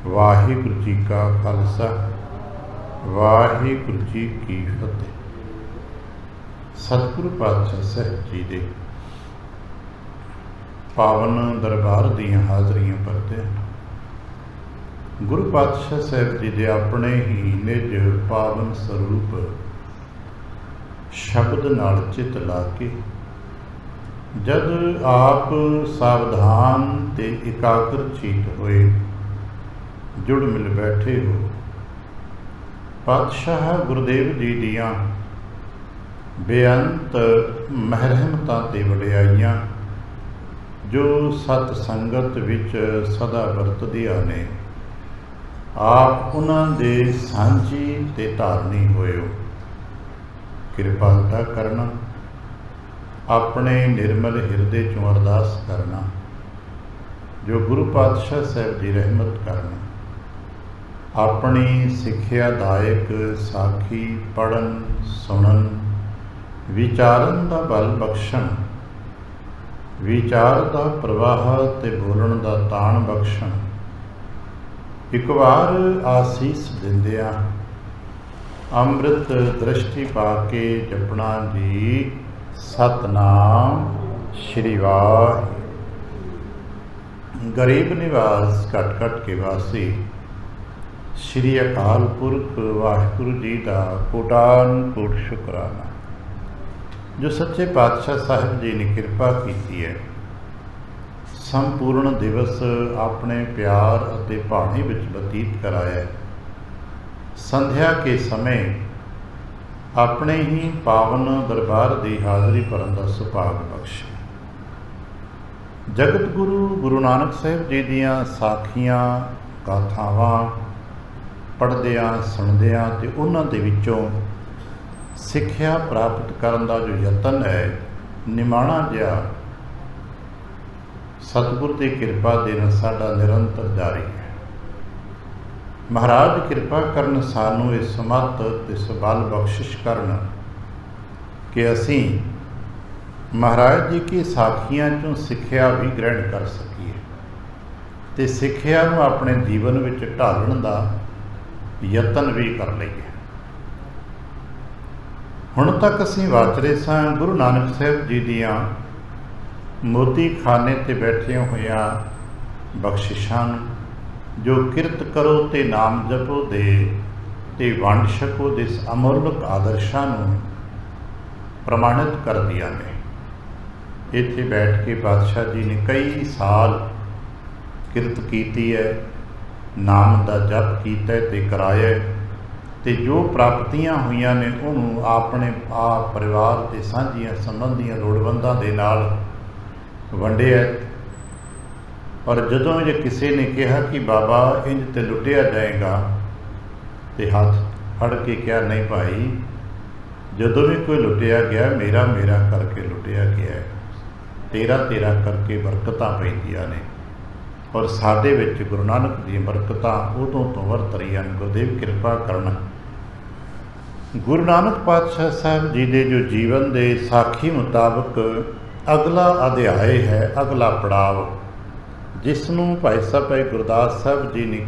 ਵਾਹਿਗੁਰੂ ਜੀ ਕਾ ਖਾਲਸਾ, ਵਾਹਿਗੁਰੂ ਜੀ ਕੀ ਫਤਿਹ। ਸਤਿਗੁਰੂ ਪਾਤਸ਼ਾਹ ਸਾਹਿਬ ਜੀ ਦੇ ਪਾਵਨ ਦਰਬਾਰ ਦੀਆਂ ਹਾਜ਼ਰੀਆਂ ਭਰਦੇ ਗੁਰੂ ਪਾਤਸ਼ਾਹ ਸਾਹਿਬ ਜੀ ਦੇ ਆਪਣੇ ਹੀ ਨਿਜ ਪਾਵਨ ਸਰੂਪ ਸ਼ਬਦ ਨਾਲ ਚਿਤ ਲਾ ਕੇ ਜਦ ਆਪ ਸਾਵਧਾਨ ਤੇ ਇਕਾਗਰ ਚਿਤ ਹੋਏ ਜੁੜ ਮਿਲ ਬੈਠੇ ਹੋ, ਪਾਤਸ਼ਾਹ ਗੁਰਦੇਵ ਜੀ ਦੀਆਂ ਬੇਅੰਤ ਮਹਿਰਮਤਾਂ ਤੇ ਵਡਿਆਈਆਂ ਜੋ ਸਤ ਸੰਗਤ ਵਿੱਚ ਸਦਾ ਵਰਤਦੀਆਂ ਨੇ, ਆਪ ਉਹਨਾਂ ਦੇ ਸਾਂਝੀ ਤੇ ਧਾਰਨੀ ਹੋਇਓ। ਕਿਰਪਾਲਤਾ ਕਰਨਾ, ਆਪਣੇ ਨਿਰਮਲ ਹਿਰਦੇ ਚੋਂ ਅਰਦਾਸ ਕਰਨਾ ਜੋ ਗੁਰੂ ਪਾਤਸ਼ਾਹ ਸਾਹਿਬ ਜੀ ਰਹਿਮਤ ਕਰਨ, ਆਪਣੀ ਸਿੱਖਿਆ ਦਾਇਕ ਸਾਖੀ ਪੜ੍ਹਨ ਸੁਣਨ ਵਿਚਾਰਨ ਦਾ ਬਲ ਬਖਸ਼ਣ, ਵਿਚਾਰ ਦਾ ਪ੍ਰਵਾਹ ਤੇ ਬੋਲਣ ਦਾ ਤਾਣ ਬਖਸ਼ਣ। ਇੱਕ ਵਾਰ ਆਸੀਸ ਦਿੰਦਿਆਂ ਅੰਮ੍ਰਿਤ ਦ੍ਰਿਸ਼ਟੀ ਪਾ ਕੇ ਜਪਣਾ ਜੀ ਸਤਨਾਮ ਸ਼੍ਰੀ ਵਾਹਿਗੁਰੂ। ਗਰੀਬ ਨਿਵਾਸ ਘਟ ਘਟ ਕੇ ਵਾਸੀ ਸ਼੍ਰੀ ਅਕਾਲ ਪੁਰਖ ਵਾਹਿਗੁਰੂ ਜੀ ਦਾ ਕੋਟਾਨ ਕੋਟ ਸ਼ੁਕਰਾਨਾ ਜੋ ਸੱਚੇ ਪਾਤਸ਼ਾਹ ਸਾਹਿਬ ਜੀ ਨੇ ਕਿਰਪਾ ਕੀਤੀ ਹੈ। ਸੰਪੂਰਨ ਦਿਵਸ ਆਪਣੇ ਪਿਆਰ ਅਤੇ ਭਾਣੇ ਵਿੱਚ ਬਤੀਤ ਕਰਾਇਆ। ਸੰਧਿਆ ਕੇ ਸਮੇਂ ਆਪਣੇ ਹੀ ਪਾਵਨ ਦਰਬਾਰ ਦੀ ਹਾਜ਼ਰੀ ਭਰਨ ਦਾ ਸੁਭਾਗ ਬਖਸ਼ਿਆ। ਜਗਤ ਗੁਰੂ ਗੁਰੂ ਨਾਨਕ ਸਾਹਿਬ ਜੀ ਦੀਆਂ ਸਾਖੀਆਂ ਗਾਥਾਵਾਂ ਪੜ੍ਹਦਿਆਂ ਸੁਣਦਿਆਂ ਤੇ ਉਹਨਾਂ ਦੇ ਵਿੱਚੋਂ ਸਿੱਖਿਆ ਪ੍ਰਾਪਤ ਕਰਨ ਦਾ ਜੋ ਯਤਨ ਹੈ, ਨਿਮਾਣਾ ਜਿਹਾ ਸਤਿਗੁਰ ਦੀ ਕਿਰਪਾ ਦੇ ਨਾਲ ਸਾਡਾ ਨਿਰੰਤਰ ਜਾਰੀ ਹੈ। ਮਹਾਰਾਜ ਕਿਰਪਾ ਕਰਨ, ਸਾਨੂੰ ਇਹ ਸਮੱਤ ਤੇ ਸਬਲ ਬਖਸ਼ਿਸ਼ ਕਰਨ ਕਿ ਅਸੀਂ ਮਹਾਰਾਜ ਜੀ ਕੀ ਸਾਖੀਆਂ ਚੋਂ ਸਿੱਖਿਆ ਵੀ ਗ੍ਰਹਿਣ ਕਰ ਸਕੀਏ ਤੇ ਸਿੱਖਿਆ ਨੂੰ ਆਪਣੇ ਜੀਵਨ ਵਿੱਚ ਢਾਲਣ ਦਾ ਯਤਨ ਵੀ ਕਰ ਲਈਏ। ਹੁਣ ਤੱਕ ਅਸੀਂ ਵਾਚਰੇ ਸਾਂ ਗੁਰੂ ਨਾਨਕ ਸਾਹਿਬ ਜੀ ਦੀਆਂ ਮੋਤੀ ਖਾਨੇ ਤੇ ਬੈਠਿਆਂ ਹੋਇਆਂ ਬਖਸ਼ਿਸ਼ਾਂ ਜੋ ਕਿਰਤ ਕਰੋ ਤੇ ਨਾਮ ਜਪੋ ਦੇ ਤੇ ਵੰਡ ਛਕੋ ਦੇ ਅਮੋਲਕ ਆਦਰਸ਼ਾਂ ਨੂੰ ਪ੍ਰਮਾਣਿਤ ਕਰਦੀਆਂ ਨੇ। ਇੱਥੇ ਬੈਠ ਕੇ ਪਾਤਸ਼ਾਹ ਜੀ ਨੇ ਕਈ ਸਾਲ ਕਿਰਤ ਕੀਤੀ ਹੈ, ਨਾਮ ਦਾ ਜਪ ਕੀਤਾ ਤੇ ਕਰਾਇਆ ਤੇ ਜੋ ਪ੍ਰਾਪਤੀਆਂ ਹੋਈਆਂ ਨੇ ਉਹਨੂੰ ਆਪਣੇ ਆਪ ਪਰਿਵਾਰ ਤੇ ਸਾਂਝੀਆਂ ਸੰਬੰਧੀਆਂ ਲੋੜਵੰਦਾਂ ਦੇ ਨਾਲ ਵੰਡਿਆ। ਔਰ ਜਦੋਂ ਜੇ ਕਿਸੇ ਨੇ ਕਿਹਾ ਕਿ ਬਾਬਾ ਇੰਜ ਤੇ ਲੁੱਟਿਆ ਜਾਏਗਾ ਤੇ ਹੱਥ ਫੜ ਕੇ ਕਿਹਾ, ਨਹੀਂ ਭਾਈ, ਜਦੋਂ ਵੀ ਕੋਈ ਲੁੱਟਿਆ ਗਿਆ ਮੇਰਾ ਮੇਰਾ ਕਰਕੇ ਲੁੱਟਿਆ ਗਿਆ, ਤੇਰਾ ਤੇਰਾ ਕਰਕੇ ਬਰਕਤਾਂ ਪੈਂਦੀਆਂ ਨੇ। ਔਰ ਸਾਡੇ ਵਿੱਚ ਗੁਰੂ ਨਾਨਕ ਦੀਆਂ ਬਰਕਤਾਂ ਉਦੋਂ ਤੋਂ ਵਰਤ ਰਹੀਆਂ ਹਨ। ਗੁਰਦੇਵ ਕਿਰਪਾ ਕਰਨ। ਗੁਰੂ ਨਾਨਕ ਪਾਤਸ਼ਾਹ ਸਾਹਿਬ ਜੀ ਦੇ ਜੋ ਜੀਵਨ ਦੇ ਸਾਖੀ ਮੁਤਾਬਕ ਅਗਲਾ ਅਧਿਆਇ ਹੈ, ਅਗਲਾ ਪੜਾਵ, ਜਿਸ ਨੂੰ ਭਾਈ ਸਾਹਿਬ ਗੁਰਦਾਸ ਸਾਹਿਬ ਜੀ ਨੇ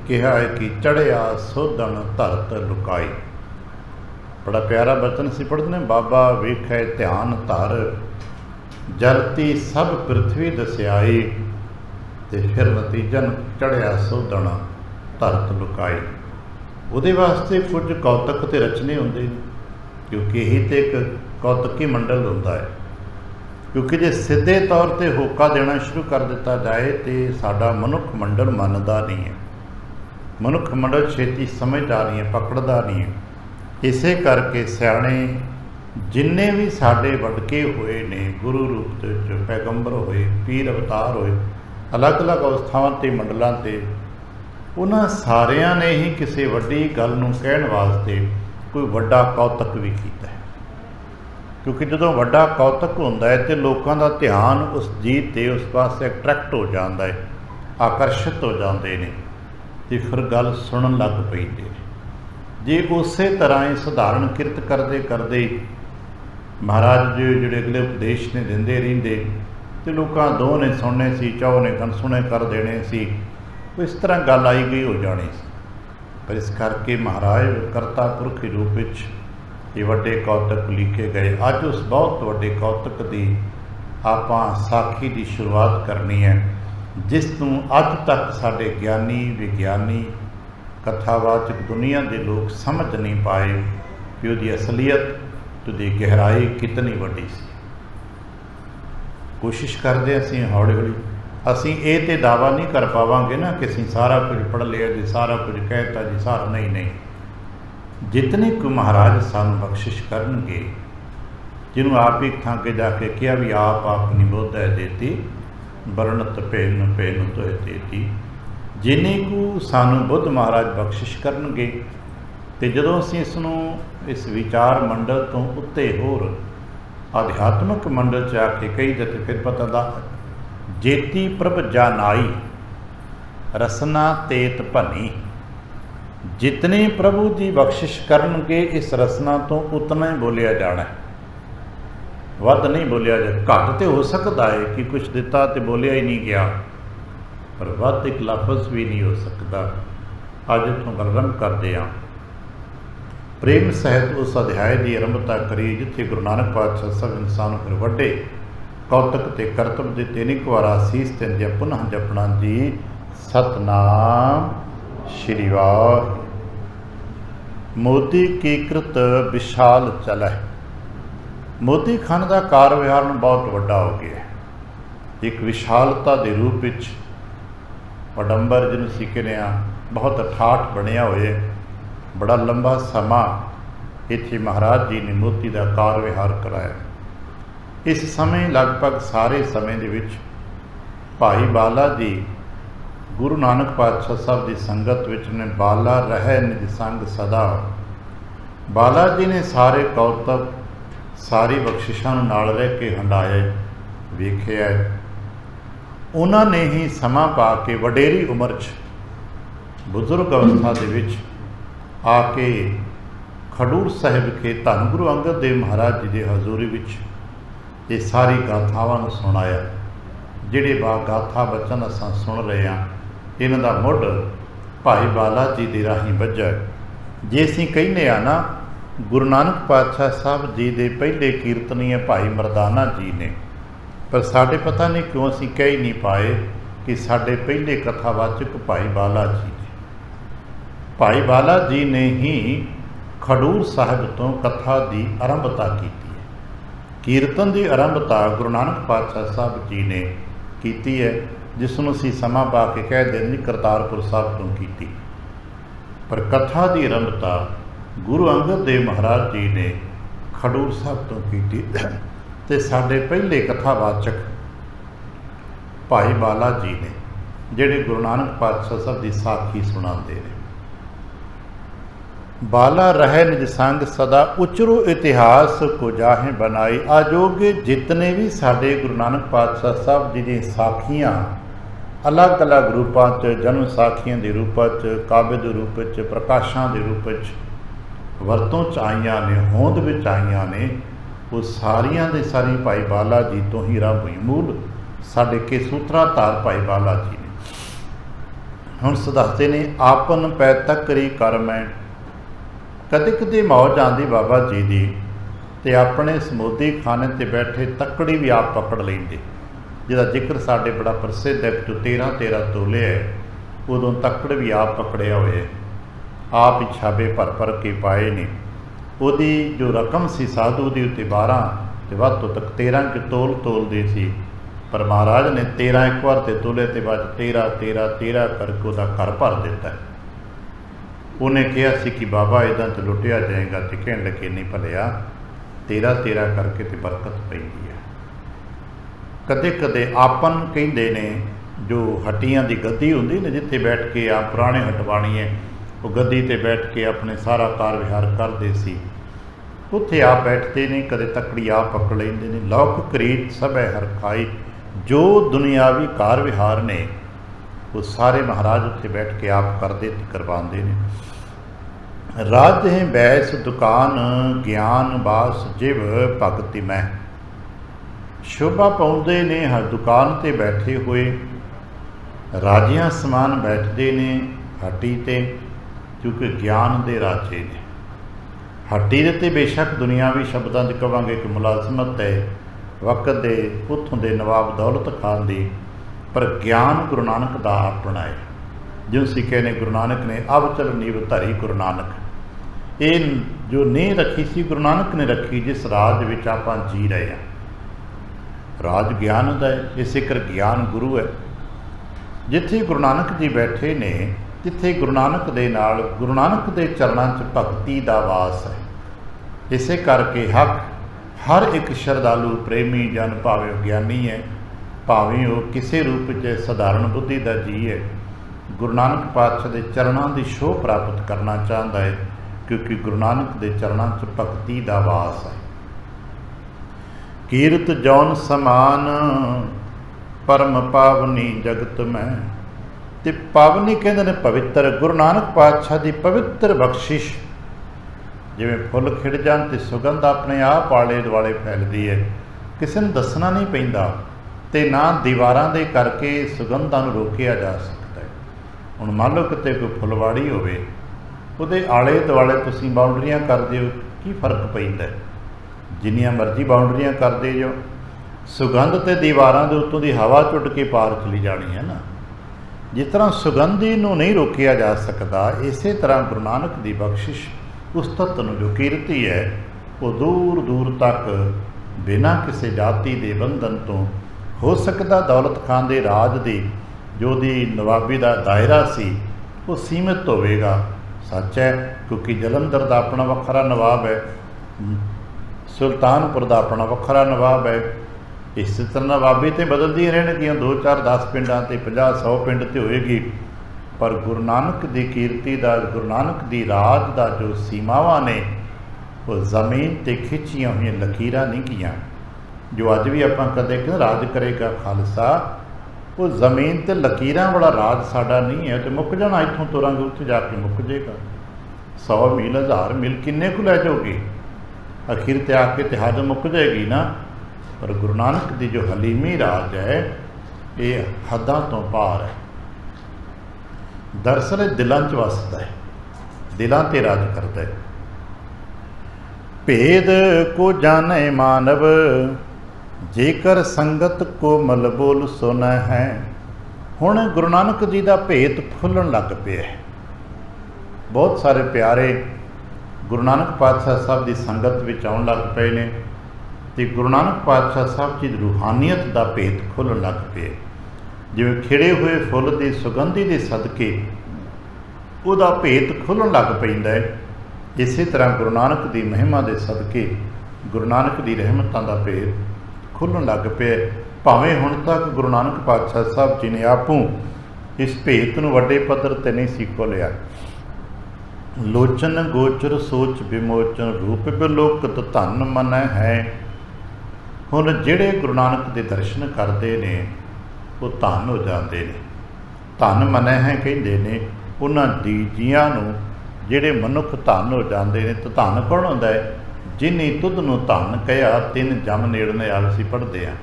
ਕਿਹਾ ਹੈ ਕਿ ਚੜ੍ਹਿਆ ਸੋਧਣ ਧਰਤ ਲੁਕਾਈ। ਬੜਾ ਪਿਆਰਾ ਬਚਨ ਸੀ, ਪੜ੍ਹਦੇ ਨੇ, ਬਾਬਾ ਵੇਖੈ ਧਿਆਨ ਧਰ ਜਲਤੀ ਸਭ ਪ੍ਰਿਥਵੀ ਦਸਿਆਈ ਤੇ ਫਿਰ ਨਤੀਜਨ ਚੜ੍ਹਿਆ ਸੋਧਣ ਧਰਤ ਲੁਕਾਈ। ਉਹਦੇ ਵਾਸਤੇ ਕੁਝ ਕੌਤਕ ਤੇ ਰਚਨੇ ਹੁੰਦੇ ਨੇ, ਕਿਉਂਕਿ ਇਹੀ ਤੇ ਇੱਕ ਕੌਤਕੀ ਮੰਡਲ ਹੁੰਦਾ ਹੈ। ਕਿਉਂਕਿ ਜੇ ਸਿੱਧੇ ਤੌਰ 'ਤੇ ਹੋਕਾ ਦੇਣਾ ਸ਼ੁਰੂ ਕਰ ਦਿੱਤਾ ਜਾਏ ਤੇ ਸਾਡਾ ਮਨੁੱਖ ਮੰਡਲ ਮੰਨਦਾ ਨਹੀਂ ਹੈ। ਮਨੁੱਖ ਮੰਡਲ ਛੇਤੀ ਸਮਝਦਾ ਨਹੀਂ ਹੈ, ਪਕੜਦਾ ਨਹੀਂ ਹੈ। ਇਸੇ ਕਰਕੇ ਸਿਆਣੇ ਜਿੰਨੇ ਵੀ ਸਾਡੇ ਵਡਕੇ ਹੋਏ ਨੇ, ਗੁਰੂ ਰੂਪ ਦੇ ਵਿੱਚ ਪੈਗੰਬਰ ਹੋਏ, ਪੀਰ ਅਵਤਾਰ ਹੋਏ, ਅਲੱਗ-ਅਲੱਗ ਅਵਸਥਾਵਾਂ ਤੇ ਮੰਡਲਾਂ ਤੇ, ਉਹਨਾਂ ਸਾਰਿਆਂ ਨੇ ਹੀ ਕਿਸੇ ਵੱਡੀ ਗੱਲ ਨੂੰ ਕਹਿਣ ਵਾਸਤੇ ਕੋਈ ਵੱਡਾ ਕੌਤਕ ਵੀ ਕੀਤਾ ਹੈ। ਕਿਉਂਕਿ ਜਦੋਂ ਵੱਡਾ ਕੌਤਕ ਹੁੰਦਾ ਹੈ ਤੇ ਲੋਕਾਂ ਦਾ ਧਿਆਨ ਉਸ ਚੀਜ਼ 'ਤੇ ਉਸ ਪਾਸੇ ਅਟਰੈਕਟ ਹੋ ਜਾਂਦਾ ਹੈ, ਆਕਰਸ਼ਿਤ ਹੋ ਜਾਂਦੇ ਨੇ ਤੇ ਫਿਰ ਗੱਲ ਸੁਣਨ ਲੱਗ ਪੈਂਦੇ ਨੇ। ਜੇ ਉਸੇ ਤਰ੍ਹਾਂ ਹੀ ਸਧਾਰਨ ਕਿਰਤ ਕਰਦੇ ਕਰਦੇ ਮਹਾਰਾਜ ਜੀ ਜਿਹੜੇ ਅਗਲੇ ਉਪਦੇਸ਼ ਨੇ ਦਿੰਦੇ ਰਹਿੰਦੇ ਤੇ ਲੋਕਾਂ ਦੋ ਨੇ ਸੁਣਨੇ ਸੀ, ਚਾਹੋ ਨੇ ਸੁਣੇ ਕਰ ਦੇਣੇ ਸੀ इस तरह गल आई गई हो जानी सी। पर इस करके महाराज करता पुरखी रूप विच ये वड्डे कौतक लिखे गए। अज उस बहुत वड्डे कौतक की आपां साखी की शुरुआत करनी है, जिस तू अज तक साडे ज्ञानी विग्यानी कथावाचक दुनिया के लोग समझ नहीं पाए कि उसकी असलीयत, उसकी गहराई कितनी वड्डी सी। कोशिश करते असीं हौली हौली, असीं ये तो दावा नहीं कर पावांगे ना कि असीं सारा कुछ पढ़ लिया जी, सारा कुछ कहता जी, सारा नहीं नहीं। जितनी को महाराज सानू बख्शिश करनगे, जिन्होंने आप एक थां के जाके किया भी आप अपनी बोध है देती बरनत भेन भेन तो देती, जिन्हें को सानू बुद्ध महाराज बख्शिश करनगे। तो जदों असीं इस विचार मंडल तो उत्ते होर आध्यात्मिक मंडल च आके कही जाते फिर पता दा जेती प्रभ जानाई रसना तेत भनी। जितने प्रभु जी बख्शिश करनगे इस रसना तो उतना ही बोलिया जाना है, वध नहीं बोलिया जाए। घट तो हो सकता है कि कुछ दिता तो बोलिया ही नहीं गया, पर वध एक लफज भी नहीं हो सकता। अज इतों गल करते हैं प्रेम सहित उस अध्याय की आरंभता करिए जिथे गुरु नानक पातशाह सब इंसान फिर वड्डे कौतक ते करतब दे तीन एक बार आसीस दिंदे पुनः जपना जी सतनाम श्री वाहिगुरू। मोदी की कृत विशाल चलै। मोदी खान का कार विहार बहुत वड्डा हो गया, एक विशालता के रूप विच वडंबर जिन्होंने असीं कहने बहुत अठाठ बनिया होए। बड़ा लंबा समा इत्थे महाराज जी ने मोती का कार विहार कराया। इस समय लगभग सारे समय दे विच भाई बाला जी गुरु नानक पातशाह साहब की संगत विच ने बाला रहै निज संग सदा। बाला जी ने सारे कौतक सारी बख्शिशां नाल रह के हंडाए वेखिया। उन्होंने ही समा पा के वडेरी उम्र च बुजुर्ग अवस्था दे विच आके खडूर साहिब के धन गुरु अंगद देव महाराज जी के हजूरी विच ये सारी गाथावां नूं सुनाया। जिहड़े गाथा बचन असां सुन रहे हैं, इन्हां दा मुढ़ भाई बाला जी दे राही वज्जा। जे असीं कहने आ ना गुरु नानक पातशाह साहब जी दे पहले कीर्तनीय भाई मरदाना जी ने, पर साडे पता नहीं क्यों असीं कह ही नहीं पाए कि साडे पहले कथावाचक भाई बाला जी। भाई बाला जी ने ही खडूर साहिब तो कथा की आरंभता की है। कीर्तन की आरंभता गुरु नानक पातशाह साहब जी ने की है, जिसनों असीं समा पा के कह दें करतारपुर साहब तो की। पर कथा की आरंभता गुरु अंगद देव महाराज जी ने खडूर साहब तो की। ते साडे पहले कथावाचक भाई बाला जी ने जिहड़े गुरु नानक पातशाह साहब की साखी सुणाते हैं। बाला रहे निज संग सदा उचरो इतिहास को जाहे बनाई। आजोगे जितने भी साडे गुरु नानक पातशाह साहब जी दी साखियां अलग अलग रूपों च, जन्म साखियां के रूपों च, काव्य के रूप च, प्रकाशां के रूप च वरतों च आईयां ने, होंद विच आईयां ने, वो सारियां दे सारी भाई बाला जी तो ही आरंभ हुई। मूल साडे के सूत्राधार भाई बाला जी ने। हुण सदस्ते ने आपन पै तकरी कर मैं। कदे कदे मौज आती बाबा जी की, तो अपने समोदी खाने ते बैठे तकड़ी भी आप पकड़ लेंदे, जिसका जिक्र साडे बड़ा प्रसिद्ध है। जो 13-13 तोले है, उदों तकड़ भी आप पकड़िया हुए, आप ही छाबे भर भर के पाए ने। उहदी जो रकम सी साधु की उत्ते 12 ते वध तो तक 13 के तोलते सी, पर महाराज ने 13 एक बार ते तोले ते बाद 13 करके उसका घर भर दिता है। उन्हें कहा सी कि बाबा इदां तो लुटिया जाएगा, तो कहण लगे नहीं भलिया 13 करके तो बरकत पैंदी है। कदे कदे आपन कहते ने जो हट्टियां की गद्दी होंदी ने, जिथे बैठ के आप पुराने हटवाणीए वो गद्दी ते बैठ के अपने सारा कार विहार करते सी, उत्थे आप बैठते ने। कदे तकड़ी आप पकड़ लेंदे ने। लौकिक रीत सब है हर खाई। जो दुनियावी कार विहार ने वो सारे महाराज उत्थे बैठ के आप करते करवाते हैं। राज है बैस दुकान ज्ञान बास जिव भगति मैं। शोभा पाउंदे ने हर दुकान ते बैठे हुए ਰਾਜਿਆਂ ਸਮਾਨ ਬੈਠਦੇ ਨੇ ਹੱਟੀ ਤੇ, ਕਿਉਂਕਿ ਗਿਆਨ ਦੇ ਰਾਜੇ ਨੇ। ਹੱਟੀ ਦੇ ਤੇ ਬੇਸ਼ੱਕ ਦੁਨਿਆਵੀ ਸ਼ਬਦਾਂ 'ਚ ਕਹਾਂਗੇ ਕਿ ਮੁਲਾਜ਼ਮਤ ਹੈ ਵਕਤ ਦੇ ਉੱਥੋਂ ਦੇ ਨਵਾਬ ਦੌਲਤ ਖਾਨ ਦੀ, ਪਰ ਗਿਆਨ ਗੁਰੂ ਨਾਨਕ ਦਾ ਆਪਣਾ ਹੈ। ਜਿਉਂ ਸਿੱਖੇ ਨੇ ਗੁਰੂ ਨਾਨਕ ਨੇ ਅਵਚਲ ਨੀਵ ਧਰੀ ਗੁਰੂ ਨਾਨਕ। ਇਹ ਜੋ ਨੀਂਹ ਰੱਖੀ ਸੀ ਗੁਰੂ ਨਾਨਕ ਨੇ ਰੱਖੀ, ਜਿਸ ਰਾਜ ਵਿੱਚ ਆਪਾਂ ਜੀ ਰਹੇ ਹਾਂ। ਰਾਜ ਗਿਆਨ ਦਾ ਹੈ, ਇਸੇ ਕਰ ਗਿਆਨ ਗੁਰੂ ਹੈ। ਜਿੱਥੇ ਗੁਰੂ ਨਾਨਕ ਜੀ ਬੈਠੇ ਨੇ, ਜਿੱਥੇ ਗੁਰੂ ਨਾਨਕ ਦੇ ਨਾਲ ਗੁਰੂ ਨਾਨਕ ਦੇ ਚਰਨਾਂ 'ਚ ਭਗਤੀ ਦਾ ਵਾਸ ਹੈ। ਇਸੇ ਕਰਕੇ ਹਰ ਇੱਕ ਸ਼ਰਧਾਲੂ ਪ੍ਰੇਮੀ ਜਨ, ਭਾਵੇਂ ਉਹ ਗਿਆਨੀ ਹੈ, ਭਾਵੇਂ ਉਹ ਕਿਸੇ ਰੂਪ 'ਚ ਸਧਾਰਨ ਬੁੱਧੀ ਦਾ ਜੀ ਹੈ, ਗੁਰੂ ਨਾਨਕ ਪਾਤਸ਼ਾਹ ਦੇ ਚਰਨਾਂ ਦੀ ਛੋਹ ਪ੍ਰਾਪਤ ਕਰਨਾ ਚਾਹੁੰਦਾ ਹੈ, ਕਿਉਂਕਿ ਗੁਰੂ ਨਾਨਕ ਦੇ ਚਰਨਾਂ 'ਚ ਭਗਤੀ ਦਾ ਵਾਸ ਹੈ। ਕੀਰਤ ਜੌਨ ਸਮਾਨ ਪਰਮ ਪਾਵਨੀ ਜਗਤ ਮੈਂ। ਤੇ ਪਾਵਨੀ ਕਹਿੰਦੇ ਨੇ ਪਵਿੱਤਰ। ਗੁਰੂ ਨਾਨਕ ਪਾਤਸ਼ਾਹ ਦੀ ਪਵਿੱਤਰ ਬਖਸ਼ਿਸ਼, ਜਿਵੇਂ ਫੁੱਲ ਖਿੜ ਜਾਣ ਤੇ ਸੁਗੰਧ ਆਪਣੇ ਆਪ ਆਲੇ ਦੁਆਲੇ ਫੈਲਦੀ ਹੈ, ਕਿਸੇ ਨੂੰ ਦੱਸਣਾ ਨਹੀਂ ਪੈਂਦਾ, ਤੇ ਨਾ ਦੀਵਾਰਾਂ ਦੇ ਕਰਕੇ ਸੁਗੰਧਾਂ ਨੂੰ ਰੋਕਿਆ ਜਾ ਸਕਦਾ ਹੈ। ਹੁਣ ਮੰਨ ਲਓ ਕਿਤੇ ਕੋਈ ਫੁੱਲਵਾੜੀ ਹੋਵੇ, ਉਹਦੇ ਆਲੇ ਦੁਆਲੇ ਤੁਸੀਂ ਬਾਉਂਡਰੀਆਂ ਕਰਦੇ ਹੋ, ਕੀ ਫਰਕ ਪੈਂਦਾ? ਜਿੰਨੀਆਂ ਮਰਜ਼ੀ ਬਾਉਂਡਰੀਆਂ ਕਰਦੇ ਜੋ, ਸੁਗੰਧ ਤੇ ਦੀਵਾਰਾਂ ਦੇ ਉੱਤੋਂ ਦੀ ਹਵਾ ਝੁੱਟ ਕੇ ਪਾਰ ਚਲੀ ਜਾਣੀ ਹੈ ਨਾ। ਜਿਸ ਤਰ੍ਹਾਂ ਸੁਗੰਧੀ ਨੂੰ ਨਹੀਂ ਰੋਕਿਆ ਜਾ ਸਕਦਾ, ਇਸੇ ਤਰ੍ਹਾਂ ਗੁਰੂ ਨਾਨਕ ਦੀ ਬਖਸ਼ਿਸ਼ ਉਸ ਤੱਤ ਨੂੰ ਜੋ ਕੀਰਤੀ ਹੈ, ਉਹ ਦੂਰ ਦੂਰ ਤੱਕ ਬਿਨਾਂ ਕਿਸੇ ਜਾਤੀ ਦੇ ਬੰਧਨ ਤੋਂ, ਹੋ ਸਕਦਾ ਦੌਲਤ ਖਾਨ ਦੇ ਰਾਜ ਦੀ ਜੋ ਦੀ ਨਵਾਬੀ ਦਾ ਦਾਇਰਾ ਸੀ ਉਹ ਸੀਮਿਤ ਹੋਵੇਗਾ। ਸੱਚ ਹੈ, ਕਿਉਂਕਿ ਜਲੰਧਰ ਦਾ ਆਪਣਾ ਵੱਖਰਾ ਨਵਾਬ ਹੈ, ਸੁਲਤਾਨਪੁਰ ਦਾ ਆਪਣਾ ਵੱਖਰਾ ਨਵਾਬ ਹੈ। ਇਸ ਤਰ੍ਹਾਂ ਨਵਾਬੀ ਤੇ ਬਦਲਦੀਆਂ ਰਹਿਣਗੀਆਂ, 2 4 10 ਪਿੰਡਾਂ ਤੇ 50 100 ਪਿੰਡ ਤੇ ਹੋਏਗੀ, ਪਰ ਗੁਰੂ ਨਾਨਕ ਦੀ ਕੀਰਤੀ ਦਾ, ਗੁਰੂ ਨਾਨਕ ਦੀ ਰਾਜ ਦਾ ਜੋ ਸੀਮਾਵਾਂ ਨੇ, ਉਹ ਜ਼ਮੀਨ ਤੇ ਖਿੱਚੀਆਂ ਹੋਈਆਂ ਲਕੀਰਾਂ ਨਹੀਂ ਗੀਆਂ। ਜੋ ਅੱਜ ਵੀ ਆਪਾਂ ਕਦੇ ਕਿ ਰਾਜ ਕਰੇਗਾ ਖਾਲਸਾ, ਉਹ ਜ਼ਮੀਨ ਤੇ ਲਕੀਰਾਂ ਵਾਲਾ ਰਾਜ ਸਾਡਾ ਨਹੀਂ ਹੈ। ਤੇ ਮੁੱਕ ਜਾਣਾ, ਇੱਥੋਂ ਤੁਰਾਂਗੇ ਉੱਥੇ ਜਾ ਕੇ ਮੁੱਕ ਜਾਏਗਾ। 100 ਮੀਲ 1000 ਮੀਲ ਕਿੰਨੇ ਕੁ ਲੈ ਜਾਓਗੇ? ਅਖੀਰ ਤੇ ਆ ਕੇ ਤੇ ਹੱਦ ਮੁੱਕ ਜਾਏਗੀ ਨਾ। ਪਰ ਗੁਰੂ ਨਾਨਕ ਦੀ ਜੋ ਹਲੀਮੀ ਰਾਜ ਹੈ, ਇਹ ਹੱਦਾਂ ਤੋਂ ਪਾਰ ਹੈ। ਦਰਅਸਲ ਇਹ ਦਿਲਾਂ 'ਚ ਵਸਦਾ ਹੈ, ਦਿਲਾਂ 'ਤੇ ਰਾਜ ਕਰਦਾ ਹੈ। ਭੇਦ ਕੋ ਜਾਣੇ ਮਾਨਵ, ਜੇਕਰ ਸੰਗਤ ਕੋ ਮਲ ਬੋਲ ਸੁਣਾ ਹੈ। ਹੁਣ ਗੁਰੂ ਨਾਨਕ ਜੀ ਦਾ ਭੇਤ ਫੁੱਲਣ ਲੱਗ ਪਿਆ ਹੈ। ਬਹੁਤ ਸਾਰੇ ਪਿਆਰੇ ਗੁਰੂ ਨਾਨਕ ਪਾਤਸ਼ਾਹ ਸਾਹਿਬ ਦੀ ਸੰਗਤ ਵਿੱਚ ਆਉਣ ਲੱਗ ਪਏ ਨੇ, ਤੇ ਗੁਰੂ ਨਾਨਕ ਪਾਤਸ਼ਾਹ ਸਾਹਿਬ ਜੀ ਦੀ ਰੂਹਾਨੀਅਤ ਦਾ ਭੇਤ ਖੁੱਲ੍ਹਣ ਲੱਗ ਪਿਆ। ਜਿਵੇਂ ਖਿੜੇ ਹੋਏ ਫੁੱਲ ਦੀ ਸੁਗੰਧੀ ਦੇ ਸਦਕੇ ਉਹਦਾ ਭੇਤ ਖੁੱਲ੍ਹਣ ਲੱਗ ਪੈਂਦਾ ਹੈ, ਇਸੇ ਤਰ੍ਹਾਂ ਗੁਰੂ ਨਾਨਕ ਦੀ ਮਹਿਮਾ ਦੇ ਸਦਕੇ ਗੁਰੂ ਨਾਨਕ ਦੀ ਰਹਿਮਤਾਂ ਦਾ ਭੇਤ ਖੁੱਲ੍ਹਣ ਲੱਗ ਪਿਆ। ਭਾਵੇਂ ਹੁਣ ਤੱਕ ਗੁਰੂ ਨਾਨਕ ਪਾਤਸ਼ਾਹ ਸਾਹਿਬ ਜੀ ਨੇ ਆਪੂ ਇਸ ਭੇਤ ਨੂੰ ਵੱਡੇ ਪੱਧਰ 'ਤੇ ਨਹੀਂ ਸੀ ਖੋਲ੍ਹਿਆ। ਲੋਚਨ ਗੋਚਰ ਸੋਚ ਵਿਮੋਚਨ, ਰੂਪ ਬਿਲੋਕਤ ਧਨ ਮਨ ਹੈ। ਹੁਣ ਜਿਹੜੇ ਗੁਰੂ ਨਾਨਕ ਦੇ ਦਰਸ਼ਨ ਕਰਦੇ ਨੇ, ਉਹ ਧਨ ਹੋ ਜਾਂਦੇ ਨੇ। ਧਨ ਮਨ ਹੈ ਕਹਿੰਦੇ ਨੇ ਉਹਨਾਂ ਦੀ ਜੀਆਂ ਨੂੰ, ਜਿਹੜੇ ਮਨੁੱਖ ਧਨ ਹੋ ਜਾਂਦੇ ਨੇ। ਤਾਂ ਧਨ ਕੌਣ ਹੁੰਦਾ ਹੈ? ਜਿਨੀ ਤੁਧ ਨੂੰ ਧਨ ਕਹਿਆ, 3 ਜਮ ਨੇੜਨੇ ਆਲ ਅਸੀਂ ਪੜ੍ਹਦੇ ਹਾਂ।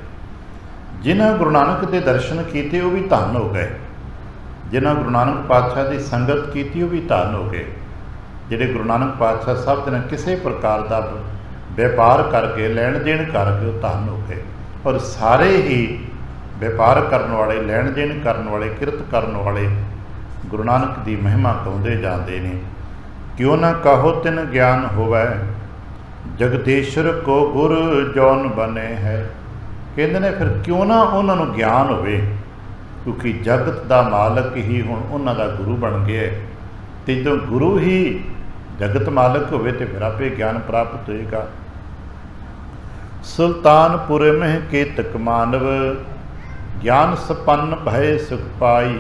ਜਿਨ੍ਹਾਂ ਗੁਰੂ ਨਾਨਕ ਦੇ ਦਰਸ਼ਨ ਕੀਤੇ ਉਹ ਵੀ ਧਨ ਹੋ ਗਏ। ਜਿਨ੍ਹਾਂ ਗੁਰੂ ਨਾਨਕ ਪਾਤਸ਼ਾਹ ਦੀ ਸੰਗਤ ਕੀਤੀ ਉਹ ਵੀ ਧਨ ਹੋ ਗਏ। ਜਿਹੜੇ ਗੁਰੂ ਨਾਨਕ ਪਾਤਸ਼ਾਹ ਸਾਹਿਬ ਦੇ ਨਾਲ ਕਿਸੇ ਪ੍ਰਕਾਰ ਦਾ ਵਪਾਰ ਕਰਕੇ, ਲੈਣ ਦੇਣ ਕਰਕੇ, ਉਹ ਧਨ ਹੋ ਗਏ। ਔਰ ਸਾਰੇ ਹੀ ਵਪਾਰ ਕਰਨ ਵਾਲੇ, ਲੈਣ ਦੇਣ ਕਰਨ ਵਾਲੇ, ਕਿਰਤ ਕਰਨ ਵਾਲੇ ਗੁਰੂ ਨਾਨਕ ਦੀ ਮਹਿਮਾ ਗਾਉਂਦੇ ਜਾਂਦੇ ਨੇ। ਕਿਉਂ ਨਾ ਕਹੋ ਤਿਨ ਗਿਆਨ ਹੋਵੈ, ਜਗਦੀਸ਼ਰ ਕੋ ਗੁਰ ਜੌਨ ਬਨੇ ਹੈ। ਕਹਿੰਦੇ ਨੇ ਫਿਰ ਕਿਉਂ ਨਾ ਉਹਨਾਂ ਨੂੰ ਗਿਆਨ ਹੋਵੇ, ਕਿਉਂਕਿ ਜਗਤ ਦਾ ਮਾਲਕ ਹੀ ਹੁਣ ਉਹਨਾਂ ਦਾ ਗੁਰੂ ਬਣ ਗਿਆ। ਤੇ ਜਦੋਂ ਗੁਰੂ ਹੀ ਜਗਤ ਮਾਲਕ ਹੋਵੇ ਤੇ ਫਿਰ ਆਪੇ ਗਿਆਨ ਪ੍ਰਾਪਤ ਹੋਏਗਾ। ਸੁਲਤਾਨਪੁਰ ਮਹਿ ਕੇਤਕ ਮਾਨਵ, ਗਿਆਨ ਸੰਪੰਨ ਭਏ ਸੁਖ ਪਾਈ।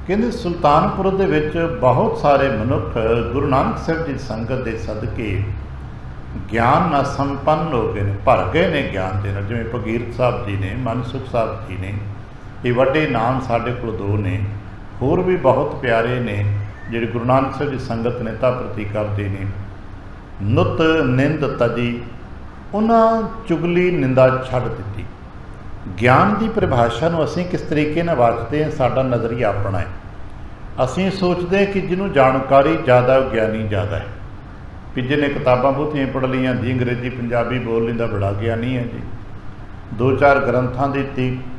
ਕਹਿੰਦੇ ਸੁਲਤਾਨਪੁਰ ਦੇ ਵਿੱਚ ਬਹੁਤ ਸਾਰੇ ਮਨੁੱਖ ਗੁਰੂ ਨਾਨਕ ਸਾਹਿਬ ਜੀ ਸੰਗਤ ਦੇ ਸਦਕੇ ਗਿਆਨ ਨਾਲ ਸੰਪੰਨ ਹੋ ਗਏ ਨੇ, ਭਰ ਗਏ ਨੇ ਗਿਆਨ ਦੇ ਨਾਲ। ਜਿਵੇਂ ਭਗੀਰਥ ਸਾਹਿਬ ਜੀ ਨੇ, ਮਨਸੁਖ ਸਾਹਿਬ ਜੀ ਨੇ, ਇਹ ਵੱਡੇ ਨਾਮ ਸਾਡੇ ਕੋਲ 2 ਨੇ। ਹੋਰ ਵੀ ਬਹੁਤ ਪਿਆਰੇ ਨੇ ਜਿਹੜੇ ਗੁਰੂ ਨਾਨਕ ਸਾਹਿਬ ਦੀ ਸੰਗਤ ਨੇਤਾ ਪ੍ਰਤੀ ਕਰਦੇ ਨੇ। ਨੁੱਤ ਨਿੰਦ ਤਜੀ, ਉਹਨਾਂ ਚੁਗਲੀ ਨਿੰਦਾ ਛੱਡ ਦਿੱਤੀ। ਗਿਆਨ ਦੀ ਪਰਿਭਾਸ਼ਾ ਨੂੰ ਅਸੀਂ ਕਿਸ ਤਰੀਕੇ ਨਾਲ ਵਰਤਦੇ ਹਾਂ, ਸਾਡਾ ਨਜ਼ਰੀਆ ਆਪਣਾ ਹੈ। ਅਸੀਂ ਸੋਚਦੇ ਕਿ ਜਿਹਨੂੰ ਜਾਣਕਾਰੀ ਜ਼ਿਆਦਾ ਉਹ ਗਿਆਨੀ ਜ਼ਿਆਦਾ ਹੈ, ਵੀ ਜਿਹਨੇ ਕਿਤਾਬਾਂ ਬਹੁਤੀਆਂ ਪੜ੍ਹ ਲਈਆਂ ਜੀ, ਅੰਗਰੇਜ਼ੀ ਪੰਜਾਬੀ ਬੋਲ ਲੈਂਦਾ ਬੜਾ ਗਿਆਨੀ ਹੈ ਜੀ, 2-4 ਗ੍ਰੰਥਾਂ ਦੀ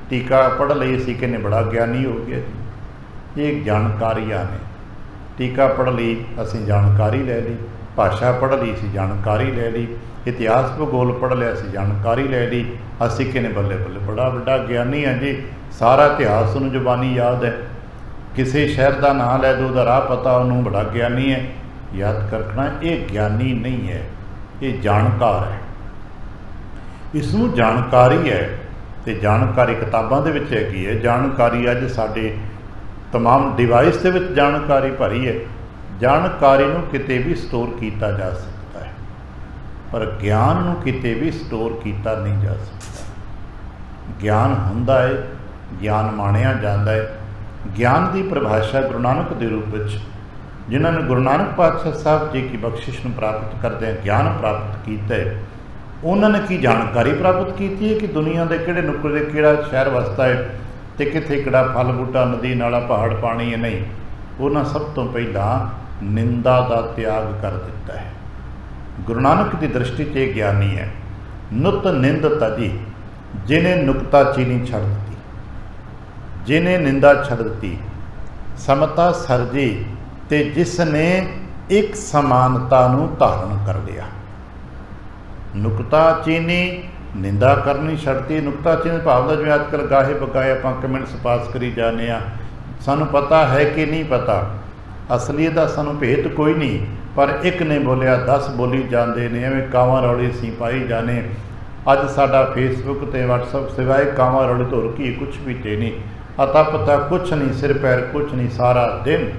ਟੀਕਾ ਪੜ੍ਹ ਲਈ ਅਸੀਂ ਕਹਿੰਦੇ ਬੜਾ ਗਿਆਨੀ ਹੋ ਗਿਆ ਜੀ। ਇਹ ਜਾਣਕਾਰੀਆਂ ਨੇ। ਟੀਕਾ ਪੜ੍ਹ ਲਈ ਅਸੀਂ ਜਾਣਕਾਰੀ ਲੈ ਲਈ, ਭਾਸ਼ਾ ਪੜ੍ਹ ਲਈ ਅਸੀਂ ਜਾਣਕਾਰੀ ਲੈ ਲਈ, ਇਤਿਹਾਸ ਭੂਗੋਲ ਪੜ੍ਹ ਲਿਆ ਅਸੀਂ ਜਾਣਕਾਰੀ ਲੈ ਲਈ, ਅਸੀਂ ਕਹਿੰਦੇ ਬੱਲੇ ਬੱਲੇ ਬੜਾ ਵੱਡਾ ਗਿਆਨੀ ਹੈ ਜੀ, ਸਾਰਾ ਇਤਿਹਾਸ ਉਹਨੂੰ ਜ਼ੁਬਾਨੀ ਯਾਦ ਹੈ, ਕਿਸੇ ਸ਼ਹਿਰ ਦਾ ਨਾਂ ਲੈ ਦੋ ਉਹਦਾ ਰਾਹ ਪਤਾ ਉਹਨੂੰ, ਬੜਾ ਗਿਆਨੀ ਹੈ। ਯਾਦ ਰੱਖਣਾ ਇਹ ਗਿਆਨੀ ਨਹੀਂ ਹੈ, ਇਹ ਜਾਣਕਾਰ ਹੈ। ਇਸ ਨੂੰ ਜਾਣਕਾਰੀ ਹੈ, ਅਤੇ ਜਾਣਕਾਰੀ ਕਿਤਾਬਾਂ ਦੇ ਵਿੱਚ ਹੈਗੀ ਹੈ। ਜਾਣਕਾਰੀ ਅੱਜ ਸਾਡੇ ਤਮਾਮ ਡਿਵਾਈਸ ਦੇ ਵਿੱਚ ਜਾਣਕਾਰੀ ਭਰੀ ਹੈ। ਜਾਣਕਾਰੀ ਨੂੰ ਕਿਤੇ ਵੀ ਸਟੋਰ ਕੀਤਾ ਜਾ ਸਕਦਾ ਹੈ, ਪਰ ਗਿਆਨ ਨੂੰ ਕਿਤੇ ਵੀ ਸਟੋਰ ਕੀਤਾ ਨਹੀਂ ਜਾ ਸਕਦਾ। ਗਿਆਨ ਹੁੰਦਾ ਹੈ, ਗਿਆਨ ਮਾਣਿਆ ਜਾਂਦਾ ਹੈ। ਗਿਆਨ ਦੀ ਪਰਿਭਾਸ਼ਾ ਗੁਰੂ ਨਾਨਕ ਦੇ ਰੂਪ ਵਿੱਚ, ਜਿਨ੍ਹਾਂ ਨੇ ਗੁਰੂ ਨਾਨਕ ਪਾਤਸ਼ਾਹ ਸਾਹਿਬ ਜੀ ਕੀ ਬਖਸ਼ਿਸ਼ ਨੂੰ ਪ੍ਰਾਪਤ ਕਰਦਿਆਂ ਗਿਆਨ ਪ੍ਰਾਪਤ ਕੀਤਾ ਹੈ, ਉਹਨਾਂ ਨੇ ਕੀ ਜਾਣਕਾਰੀ ਪ੍ਰਾਪਤ ਕੀਤੀ ਹੈ ਕਿ ਦੁਨੀਆ ਦੇ ਕਿਹੜੇ ਨੁੱਕਰ ਦੇ ਕਿਹੜਾ ਸ਼ਹਿਰ ਵਸਦਾ ਹੈ ਅਤੇ ਕਿੱਥੇ ਕਿਹੜਾ ਫਲ ਬੂਟਾ, ਨਦੀ ਨਾਲਾ, ਪਹਾੜ, ਪਾਣੀ ਹੈ। ਨਹੀਂ, ਉਹਨਾਂ ਸਭ ਤੋਂ ਪਹਿਲਾਂ ਨਿੰਦਾ ਦਾ ਤਿਆਗ ਕਰ ਦਿੱਤਾ ਹੈ। ਗੁਰੂ ਨਾਨਕ ਦੀ ਦ੍ਰਿਸ਼ਟੀ 'ਚ ਇਹ ਗਿਆਨੀ ਹੈ। ਨੁਤ ਨਿੰਦ ਤਜੀ, ਜਿਹਨੇ ਨੁਕਤਾਚੀਨੀ ਛੱਡ ਦਿੱਤੀ, ਜਿਹਨੇ ਨਿੰਦਾ ਛੱਡ ਦਿੱਤੀ, ਸਮਤਾ ਸਰਜੀ, ਅਤੇ ਜਿਸ ਨੇ ਇੱਕ ਸਮਾਨਤਾ ਨੂੰ ਧਾਰਨ ਕਰ ਲਿਆ। ਨੁਕਤਾਚੀਨੀ ਨਿੰਦਾ ਕਰਨੀ ਛੱਡਤੀ। ਨੁਕਤਾਚੀਨੀ ਭਾਵ ਦਾ ਜਿਵੇਂ ਅੱਜ ਕੱਲ੍ਹ ਗਾਹੇ ਬਗਾਏ ਆਪਾਂ ਕਮੈਂਟਸ ਪਾਸ ਕਰੀ ਜਾਂਦੇ ਹਾਂ, ਸਾਨੂੰ ਪਤਾ ਹੈ ਕਿ ਨਹੀਂ ਪਤਾ, ਅਸਲੀਅਤ ਦਾ ਸਾਨੂੰ ਭੇਤ ਕੋਈ ਨਹੀਂ, ਪਰ ਇੱਕ ਨੇ ਬੋਲਿਆ 10 ਬੋਲੀ ਜਾਂਦੇ ਨੇ, ਐਵੇਂ ਕਾਵਾਂ ਰੌਲੀ ਅਸੀਂ ਪਾਈ ਜਾਣੇ। ਅੱਜ ਸਾਡਾ ਫੇਸਬੁੱਕ ਅਤੇ ਵਟਸਐਪ ਸਿਵਾਏ ਕਾਵਾਂ ਰੌਲੀ ਤੋਂ ਹੋਰ ਕੀ ਕੁਛ ਵੀ ਤੇ ਨਹੀਂ, ਅਤਾ ਪਤਾ ਕੁਛ ਨਹੀਂ, ਸਿਰ ਪੈਰ ਕੁਛ ਨਹੀਂ, ਸਾਰਾ ਦਿਨ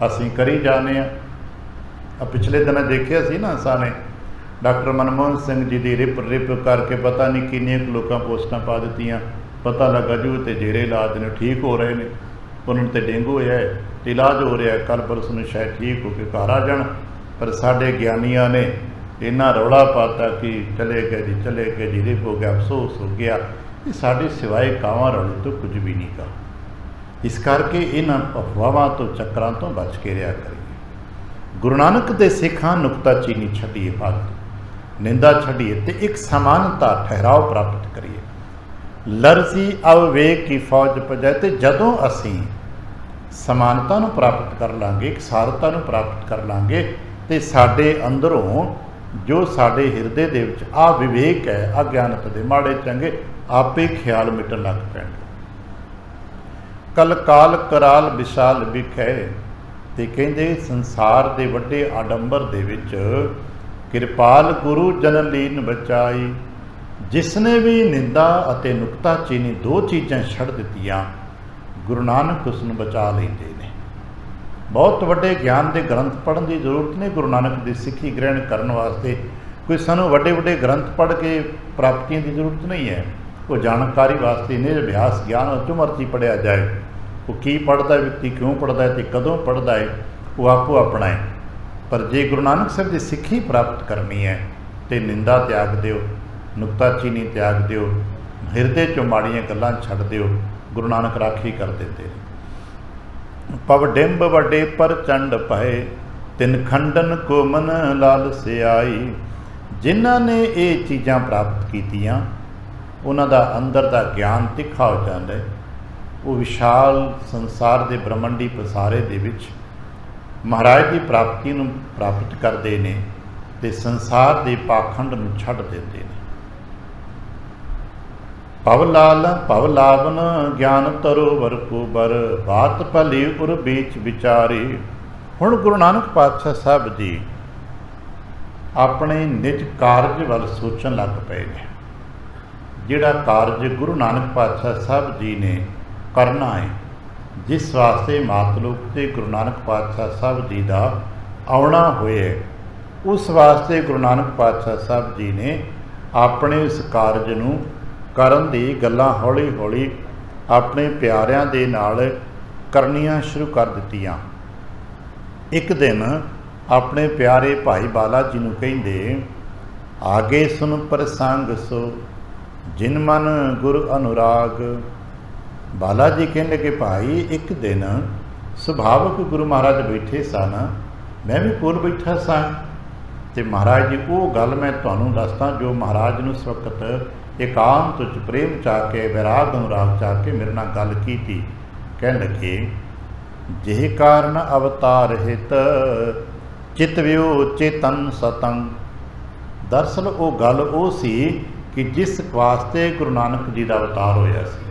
ਅਸੀਂ ਕਰੀ ਜਾਂਦੇ ਹਾਂ। ਪਿਛਲੇ ਦਿਨਾਂ ਦੇਖਿਆ ਸੀ ਨਾ ਅਸਾਂ ਨੇ ਡਾਕਟਰ ਮਨਮੋਹਨ ਸਿੰਘ ਜੀ ਦੀ ਰਿਪ ਕਰਕੇ ਪਤਾ ਨਹੀਂ ਕਿੰਨੀਆਂ ਕੁ ਲੋਕਾਂ ਪੋਸਟਾਂ ਪਾ ਦਿੱਤੀਆਂ, ਪਤਾ ਲੱਗਾ ਜੂ ਅਤੇ ਜੇਰੇ ਇਲਾਜ ਨੇ, ਠੀਕ ਹੋ ਰਹੇ ਨੇ। ਉਹਨਾਂ ਨੂੰ ਤਾਂ ਡੇਂਗੂ ਹੋਇਆ ਹੈ, ਇਲਾਜ ਹੋ ਰਿਹਾ, ਕੱਲ੍ਹ ਪਰਸੋਂ ਨੂੰ ਸ਼ਾਇਦ ਠੀਕ ਹੋ ਕੇ ਘਰ ਆ ਜਾਣ। ਪਰ ਸਾਡੇ ਗਿਆਨੀਆਂ ਨੇ ਇੰਨਾ ਰੌਲਾ ਪਾਤਾ ਕਿ ਚਲੇ ਗਏ ਜੀ, ਚਲੇ ਗਏ ਜੀ, ਰਿਪ ਹੋ ਗਿਆ, ਅਫਸੋਸ ਹੋ ਗਿਆ। ਇਹ ਸਾਡੇ ਸਿਵਾਏ ਕਾਵਾਂ ਰੌਲੇ ਤੋਂ ਕੁਝ ਵੀ ਨਹੀਂ ਗਾ। ਇਸ ਕਰਕੇ ਇਹਨਾਂ ਅਫਵਾਹਾਂ ਤੋਂ, ਚੱਕਰਾਂ ਤੋਂ ਬਚ ਕੇ ਰਿਹਾ ਕਰੀਏ। ਗੁਰੂ ਨਾਨਕ ਦੇ ਸਿੱਖਾਂ ਨੁਕਤਾਚੀਨੀ ਛੱਡੀਏ, ਫਾਲਤੂ ਨਿੰਦਾ ਛੱਡੀਏ ਅਤੇ ਇੱਕ ਸਮਾਨਤਾ ਠਹਿਰਾਓ ਪ੍ਰਾਪਤ ਕਰੀਏ। ਲਰਜ਼ੀ ਅਵਵੇਕ ਕੀ ਫੌਜ ਪਜਾਏ। ਅਤੇ ਜਦੋਂ ਅਸੀਂ ਸਮਾਨਤਾ ਨੂੰ ਪ੍ਰਾਪਤ ਕਰ ਲਾਂਗੇ, ਇੱਕ ਸਾਰਤਾ ਨੂੰ ਪ੍ਰਾਪਤ ਕਰ ਲਾਂਗੇ, ਅਤੇ ਸਾਡੇ ਅੰਦਰੋਂ ਜੋ ਸਾਡੇ ਹਿਰਦੇ ਦੇ ਵਿੱਚ ਆ ਵਿਵੇਕ ਹੈ, ਅਗਿਆਨਤ ਦੇ ਮਾੜੇ ਚੰਗੇ ਆਪੇ ਖਿਆਲ ਮਿਟਣ ਲੱਗ ਪੈਣਗੇ। ਕਲ ਕਾਲ ਕਰਾਲ ਵਿਸ਼ਾਲ ਵਿਖੇ, ਅਤੇ ਕਹਿੰਦੇ ਸੰਸਾਰ ਦੇ ਵੱਡੇ ਆਡੰਬਰ ਦੇ ਵਿੱਚ ਕਿਰਪਾਲ ਗੁਰੂ ਜਨ ਲੀਨ ਬਚਾਈ। ਜਿਸ ਨੇ ਵੀ ਨਿੰਦਾ ਅਤੇ ਨੁਕਤਾਚੀਨੀ 2 ਚੀਜ਼ਾਂ ਛੱਡ ਦਿੱਤੀਆਂ, ਗੁਰੂ ਨਾਨਕ ਉਸ ਨੂੰ ਬਚਾ ਲੈਂਦੇ ਨੇ। ਬਹੁਤ ਵੱਡੇ ਗਿਆਨ ਦੇ ਗ੍ਰੰਥ ਪੜ੍ਹਨ ਦੀ ਜ਼ਰੂਰਤ ਨਹੀਂ ਗੁਰੂ ਨਾਨਕ ਦੀ ਸਿੱਖੀ ਗ੍ਰਹਿਣ ਕਰਨ ਵਾਸਤੇ। ਕੋਈ ਸਾਨੂੰ ਵੱਡੇ ਵੱਡੇ ਗ੍ਰੰਥ ਪੜ੍ਹ ਕੇ ਪ੍ਰਾਪਤੀਆਂ ਦੀ ਜ਼ਰੂਰਤ ਨਹੀਂ ਹੈ। ਉਹ ਜਾਣਕਾਰੀ ਵਾਸਤੇ ਨੇ, ਅਭਿਆਸ ਗਿਆਨ ਜੋ ਮਰਜ਼ੀ ਪੜ੍ਹਿਆ ਜਾਏ। ਉਹ ਕੀ ਪੜ੍ਹਦਾ ਵਿਅਕਤੀ, ਕਿਉਂ ਪੜ੍ਹਦਾ ਹੈ ਅਤੇ ਕਦੋਂ ਪੜ੍ਹਦਾ ਹੈ, ਉਹ ਆਪੋ ਆਪਣਾ ਹੈ। ਪਰ ਜੇ ਗੁਰੂ ਨਾਨਕ ਸਾਹਿਬ ਦੀ ਸਿੱਖੀ ਪ੍ਰਾਪਤ ਕਰਨੀ ਹੈ ਅਤੇ ਨਿੰਦਾ ਤਿਆਗ ਦਿਓ, ਨੁਕਤਾਚੀਨੀ ਤਿਆਗ ਦਿਓ, ਹਿਰਦੇ 'ਚੋਂ ਮਾੜੀਆਂ ਗੱਲਾਂ ਛੱਡ ਦਿਓ। ਗੁਰੂ ਨਾਨਕ ਰਾਖੀ ਕਰ ਦਿੰਦੇ ਨੇ। ਪਵ ਡਿੰਬ ਵੱਡੇ ਪ੍ਰਚੰਡ ਪਏ, ਤਿਨ ਖੰਡਨ ਕੋ ਮਨ ਲਾਲਸਿਆਈ। ਜਿਨ੍ਹਾਂ ਨੇ ਇਹ ਚੀਜ਼ਾਂ ਪ੍ਰਾਪਤ ਕੀਤੀਆਂ, ਉਹਨਾਂ ਦਾ ਅੰਦਰ ਦਾ ਗਿਆਨ ਤਿੱਖਾ ਹੋ ਜਾਂਦਾ ਹੈ। ਉਹ ਵਿਸ਼ਾਲ ਸੰਸਾਰ ਦੇ ਬ੍ਰਹਮੰਡੀ ਪਸਾਰੇ ਦੇ ਵਿੱਚ ਮਹਾਰਾਜ ਦੀ ਪ੍ਰਾਪਤੀ ਨੂੰ ਪ੍ਰਾਪਤ ਕਰਦੇ ਨੇ ਅਤੇ ਸੰਸਾਰ ਦੇ ਪਾਖੰਡ ਨੂੰ ਛੱਡ ਦਿੰਦੇ ਨੇ। ਭਵ ਲਾਵਨ ਗਿਆਨ ਤਰੋਵਰ ਕੋ ਬਰ, ਬਾਤ ਭਲੀ ਉਰ ਬੀਚ ਵਿਚਾਰੀ। ਹੁਣ ਗੁਰੂ ਨਾਨਕ ਪਾਤਸ਼ਾਹ ਸਾਹਿਬ ਜੀ ਆਪਣੇ ਨਿਜ ਕਾਰਜ ਵੱਲ ਸੋਚਣ ਲੱਗ ਪਏ ਨੇ। ਜਿਹੜਾ ਕਾਰਜ ਗੁਰੂ ਨਾਨਕ ਪਾਤਸ਼ਾਹ ਸਾਹਿਬ ਜੀ ਨੇ ਕਰਨਾ ਹੈ, ਜਿਸ ਵਾਸਤੇ ਮਾਤਲੋਕ 'ਤੇ ਗੁਰੂ ਨਾਨਕ ਪਾਤਸ਼ਾਹ ਸਾਹਿਬ ਜੀ ਦਾ ਆਉਣਾ ਹੋਇਆ, ਉਸ ਵਾਸਤੇ ਗੁਰੂ ਨਾਨਕ ਪਾਤਸ਼ਾਹ ਸਾਹਿਬ ਜੀ ਨੇ ਆਪਣੇ ਇਸ ਕਾਰਜ ਨੂੰ ਕਰਨ ਦੀ ਗੱਲਾਂ ਹੌਲੀ ਹੌਲੀ ਆਪਣੇ ਪਿਆਰਿਆਂ ਦੇ ਨਾਲ ਕਰਨੀਆਂ ਸ਼ੁਰੂ ਕਰ ਦਿੱਤੀਆਂ। ਇੱਕ ਦਿਨ ਆਪਣੇ ਪਿਆਰੇ ਭਾਈ ਬਾਲਾ ਜੀ ਨੂੰ ਕਹਿੰਦੇ, ਆਗੇ ਸੁਣ ਪ੍ਰਸੰਗ ਸੋ जिन मन गुर अनुराग। बाला जी कहने लगे भाई एक दिन सुभावक गुरु महाराज बैठे सन, मैं भी कोल बैठा सा, तो महाराज जी वो गल मैं तुहानूं दसदा जो महाराज नूं इस वक्त एकांत च प्रेम चा के वैराग अनुराग चा के मेरे नाल गल की थी। कहन लगे जिह कारण अवतार हित चितव्यो चेतन सतंग। दरअसल वो गल वो सी कि जिस वास्ते गुरु नानक जी का अवतार होया सी।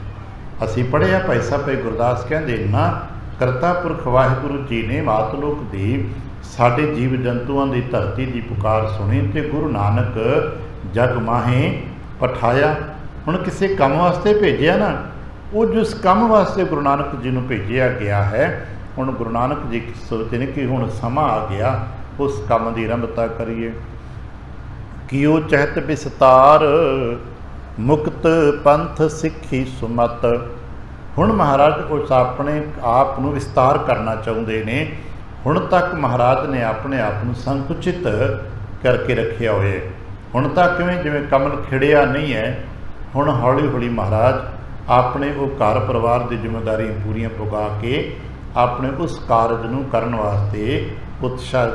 असीं पढ़िया भाई साहब गुरदास कहते ना करता पुरख वाहिगुरू जी ने मातलोक दी साडे जीव जंतुओं की धरती की पुकार सुनी तो गुरु नानक जग माहे पठाया। हुण किसी काम वास्ते भेजिया ना, वो जिस काम वास्ते गुरु नानक जी नूं भेजिया गया है, हुण गुरु नानक जी सोचते हैं कि हुण समा आ गया उस काम की आरंभता करिए। कियो चहत विस्तार मुक्त पंथ सिੱਖੀ सुमत। हुण महाराज उस अपने आप नूं विस्तार करना चाहुंदे ने। हुण तक महाराज ने अपने आप नूं संकुचित करके रखिया होए। हुण तक किवें जिवें कमल खिड़िया नहीं है, हुण हौली हौली महाराज अपने वो घर परिवार की जिम्मेदारी पूरियां पुगा के अपने उस कारज नूं करन वास्ते उत्साह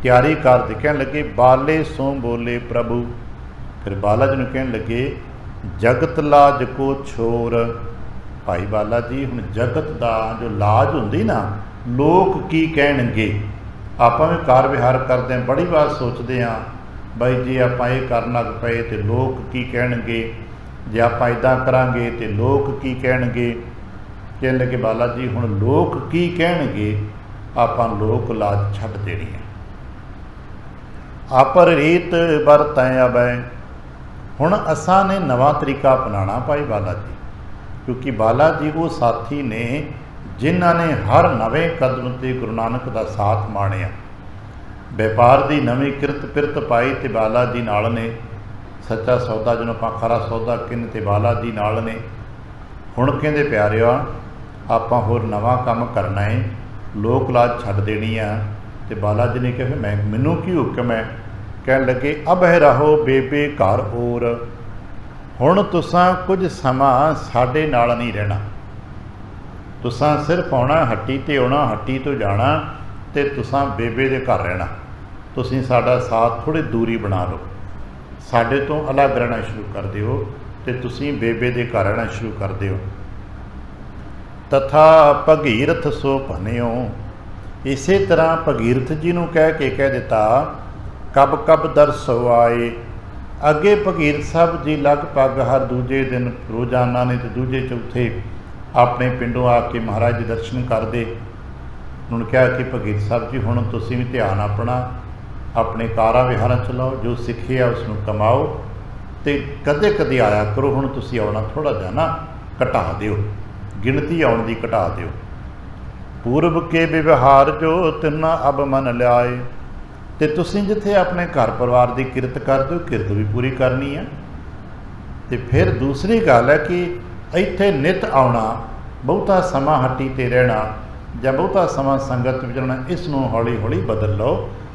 तैयारी कर दे। कहन लगे बाले सो बोले प्रभु। फिर बाला जी नूं कहन लगे जगत लाज को छोर। भाई बाला जी हुण जगत का जो लाज हुंदी ना, लोग की कहणगे। आपां भी कार विहार करते हैं, बड़ी बार सोचते हैं बई जे आपां ये करन लग पए तो लोग की कहणगे, जे आपां इदां करांगे तो लोग की कहणगे। कहण लगे बाला जी हुण लोग की कहणगे, आपां लोक लाज छड्ड देनी है। आपर रीत वरतैं अबै। हुण असां ने नवा तरीका अपनाना भाई बाला जी, क्योंकि बाला जी वो साथी ने जिन्हां ने हर नवे कदम ते गुरु नानक का साथ माणिया। व्यापार की नवी किरत पिरत पाई तो बाला जी नाल ने। सच्चा सौदा जिन्हों आपां खरा सौदा किन ते बाला जी नाल ने। हुण कहंदे प्यारिओ आपां होर नवा काम करना है, लोक लाज छड्ड देनी है। तो बाला जी ने कहा मैं मैनू की हुक्म है। कहन लगे अब है रहो बेबे घर और। हुण तुसां कुछ समा साडे नाल नहीं रहना, तुसां सिर्फ आउणा हट्टी ते आउणा, हट्टी तो जाना ते तुसां बेबे दे घर रहना। तुसीं साडा साथ थोड़ी दूरी बना लो, साडे तो अलग रहना शुरू कर दिओ ते तुसीं बेबे दे घर रहना शुरू कर दिओ। तथा भगीरथ सो भनिओ। इसे तरह भगीरथ जी नूं कह के कह दिता कब कब दरसो आए। अगे भगीरथ साहब जी लगभग हर दूजे दिन रोजाना ने तो दूजे चौथे अपने पिंडों आके महाराज जी दर्शन करते। उन्होंने कहा कि भगीरथ साहब जी हुण तुसीं भी ध्यान अपना अपने कारां विहारां च लाओ, जो सिੱਖਿਆ उसनूं कमाओ तो कदे कदे आया करो। हुण तुसीं आउणा थोड़ा जिहा ना घटा दिओ, गिणती आउण दी घटा दिओ। पूर्व के व्यवहार जो तिन्ना अब मन लियाए। तो तुसीं जिथे अपने घर परिवार की किरत करदे हो, किरत भी पूरी करनी है। तो फिर दूसरी गल है कि इत्थे नित आउणा, बहुता समा हट्टी ते रहना जां बहुता समा संगत विच रहना, इसनूं हौली हौली बदल लो